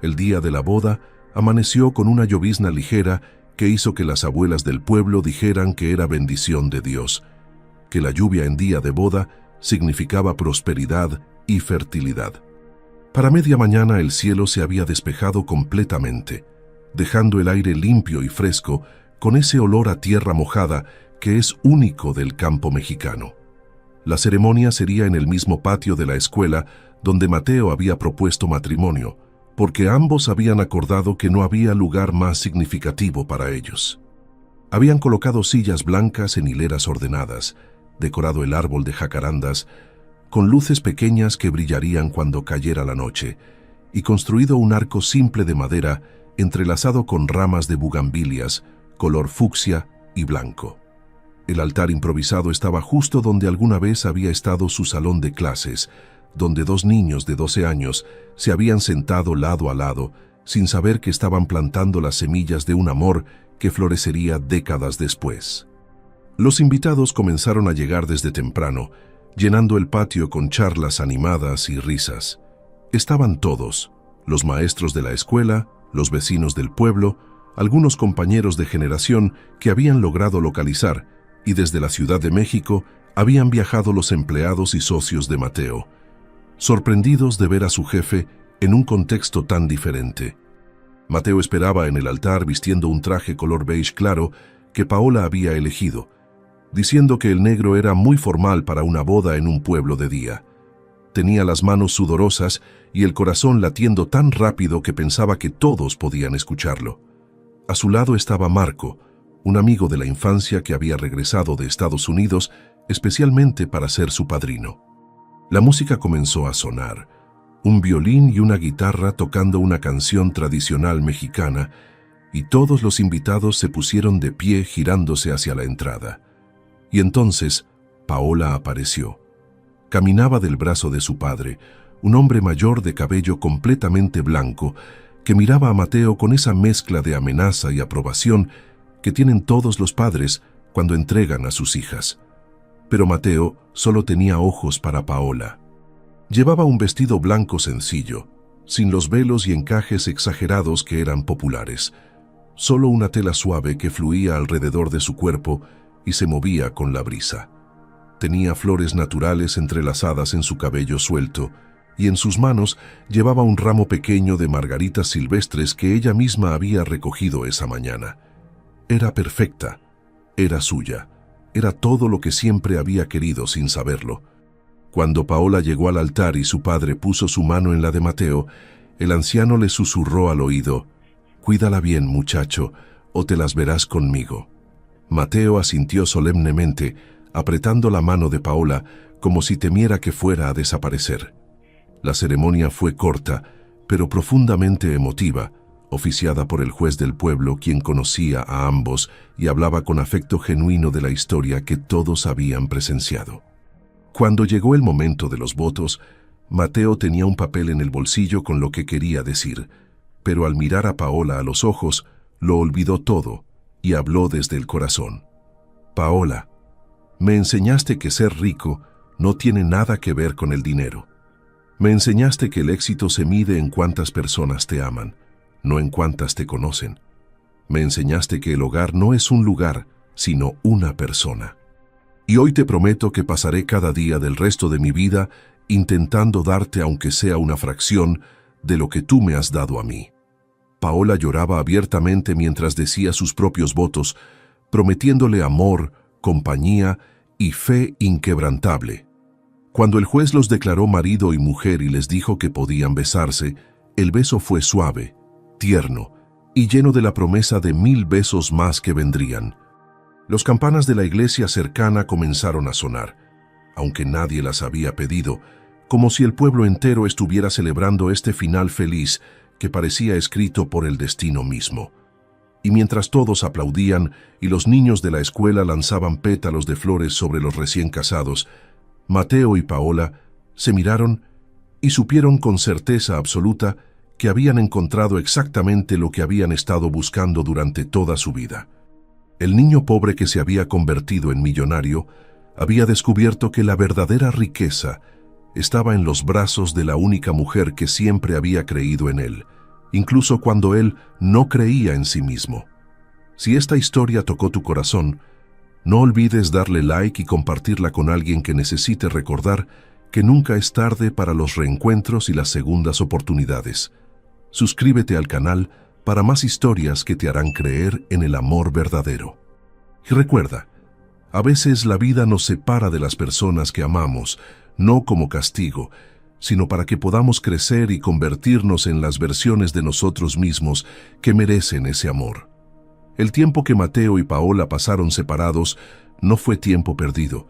Speaker 1: El día de la boda amaneció con una llovizna ligera que hizo que las abuelas del pueblo dijeran que era bendición de Dios, que la lluvia en día de boda significaba prosperidad y fertilidad. Para media mañana el cielo se había despejado completamente, dejando el aire limpio y fresco con ese olor a tierra mojada que es único del campo mexicano. La ceremonia sería en el mismo patio de la escuela donde Mateo había propuesto matrimonio, porque ambos habían acordado que no había lugar más significativo para ellos. Habían colocado sillas blancas en hileras ordenadas, decorado el árbol de jacarandas, con luces pequeñas que brillarían cuando cayera la noche, y construido un arco simple de madera entrelazado con ramas de bugambilias, color fucsia y blanco. El altar improvisado estaba justo donde alguna vez había estado su salón de clases, donde 2 niños de 12 años se habían sentado lado a lado, sin saber que estaban plantando las semillas de un amor que florecería décadas después. Los invitados comenzaron a llegar desde temprano, llenando el patio con charlas animadas y risas. Estaban todos, los maestros de la escuela, los vecinos del pueblo, algunos compañeros de generación que habían logrado localizar, y desde la Ciudad de México habían viajado los empleados y socios de Mateo, sorprendidos de ver a su jefe en un contexto tan diferente. Mateo esperaba en el altar vistiendo un traje color beige claro que Paola había elegido, diciendo que el negro era muy formal para una boda en un pueblo de día. Tenía las manos sudorosas y el corazón latiendo tan rápido que pensaba que todos podían escucharlo. A su lado estaba Marco, un amigo de la infancia que había regresado de Estados Unidos especialmente para ser su padrino. La música comenzó a sonar, un violín y una guitarra tocando una canción tradicional mexicana, y todos los invitados se pusieron de pie girándose hacia la entrada. Y entonces Paola apareció. Caminaba del brazo de su padre, un hombre mayor de cabello completamente blanco, que miraba a Mateo con esa mezcla de amenaza y aprobación que tienen todos los padres cuando entregan a sus hijas. Pero Mateo solo tenía ojos para Paola. Llevaba un vestido blanco sencillo, sin los velos y encajes exagerados que eran populares. Solo una tela suave que fluía alrededor de su cuerpo y se movía con la brisa. Tenía flores naturales entrelazadas en su cabello suelto, y en sus manos llevaba un ramo pequeño de margaritas silvestres que ella misma había recogido esa mañana. Era perfecta, era suya, era todo lo que siempre había querido sin saberlo. Cuando Paola llegó al altar y su padre puso su mano en la de Mateo, el anciano le susurró al oído: «Cuídala bien, muchacho, o te las verás conmigo». Mateo asintió solemnemente, apretando la mano de Paola como si temiera que fuera a desaparecer. La ceremonia fue corta, pero profundamente emotiva, oficiada por el juez del pueblo, quien conocía a ambos y hablaba con afecto genuino de la historia que todos habían presenciado. Cuando llegó el momento de los votos, Mateo tenía un papel en el bolsillo con lo que quería decir, pero al mirar a Paola a los ojos, lo olvidó todo y habló desde el corazón. «Paola, me enseñaste que ser rico no tiene nada que ver con el dinero. Me enseñaste que el éxito se mide en cuántas personas te aman, no en cuántas te conocen. Me enseñaste que el hogar no es un lugar, sino una persona. Y hoy te prometo que pasaré cada día del resto de mi vida intentando darte, aunque sea una fracción, de lo que tú me has dado a mí». Paola lloraba abiertamente mientras decía sus propios votos, prometiéndole amor, compañía y fe inquebrantable. Cuando el juez los declaró marido y mujer y les dijo que podían besarse, el beso fue suave, tierno y lleno de la promesa de 1000 besos más que vendrían. Las campanas de la iglesia cercana comenzaron a sonar, aunque nadie las había pedido, como si el pueblo entero estuviera celebrando este final feliz que parecía escrito por el destino mismo. Y mientras todos aplaudían y los niños de la escuela lanzaban pétalos de flores sobre los recién casados, Mateo y Paola se miraron y supieron con certeza absoluta que habían encontrado exactamente lo que habían estado buscando durante toda su vida. El niño pobre que se había convertido en millonario había descubierto que la verdadera riqueza estaba en los brazos de la única mujer que siempre había creído en él, incluso cuando él no creía en sí mismo. Si esta historia tocó tu corazón, no olvides darle like y compartirla con alguien que necesite recordar que nunca es tarde para los reencuentros y las segundas oportunidades. Suscríbete al canal para más historias que te harán creer en el amor verdadero. Y recuerda, a veces la vida nos separa de las personas que amamos, no como castigo, sino para que podamos crecer y convertirnos en las versiones de nosotros mismos que merecen ese amor. El tiempo que Mateo y Paola pasaron separados no fue tiempo perdido,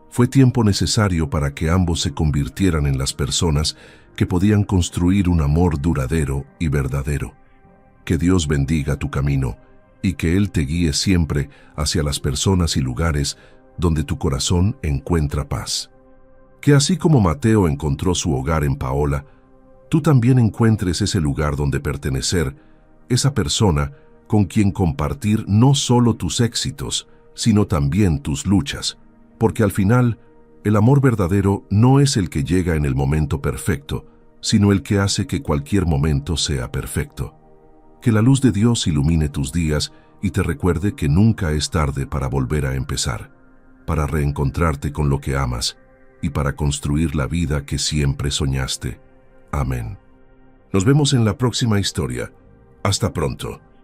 Speaker 1: fue tiempo necesario para que ambos se convirtieran en las personas que podían construir un amor duradero y verdadero. Que Dios bendiga tu camino y que Él te guíe siempre hacia las personas y lugares donde tu corazón encuentra paz. Que así como Mateo encontró su hogar en Paola, tú también encuentres ese lugar donde pertenecer, esa persona con quien compartir no solo tus éxitos, sino también tus luchas, porque al final, el amor verdadero no es el que llega en el momento perfecto, sino el que hace que cualquier momento sea perfecto. Que la luz de Dios ilumine tus días y te recuerde que nunca es tarde para volver a empezar, para reencontrarte con lo que amas y para construir la vida que siempre soñaste. Amén. Nos vemos en la próxima historia. Hasta pronto.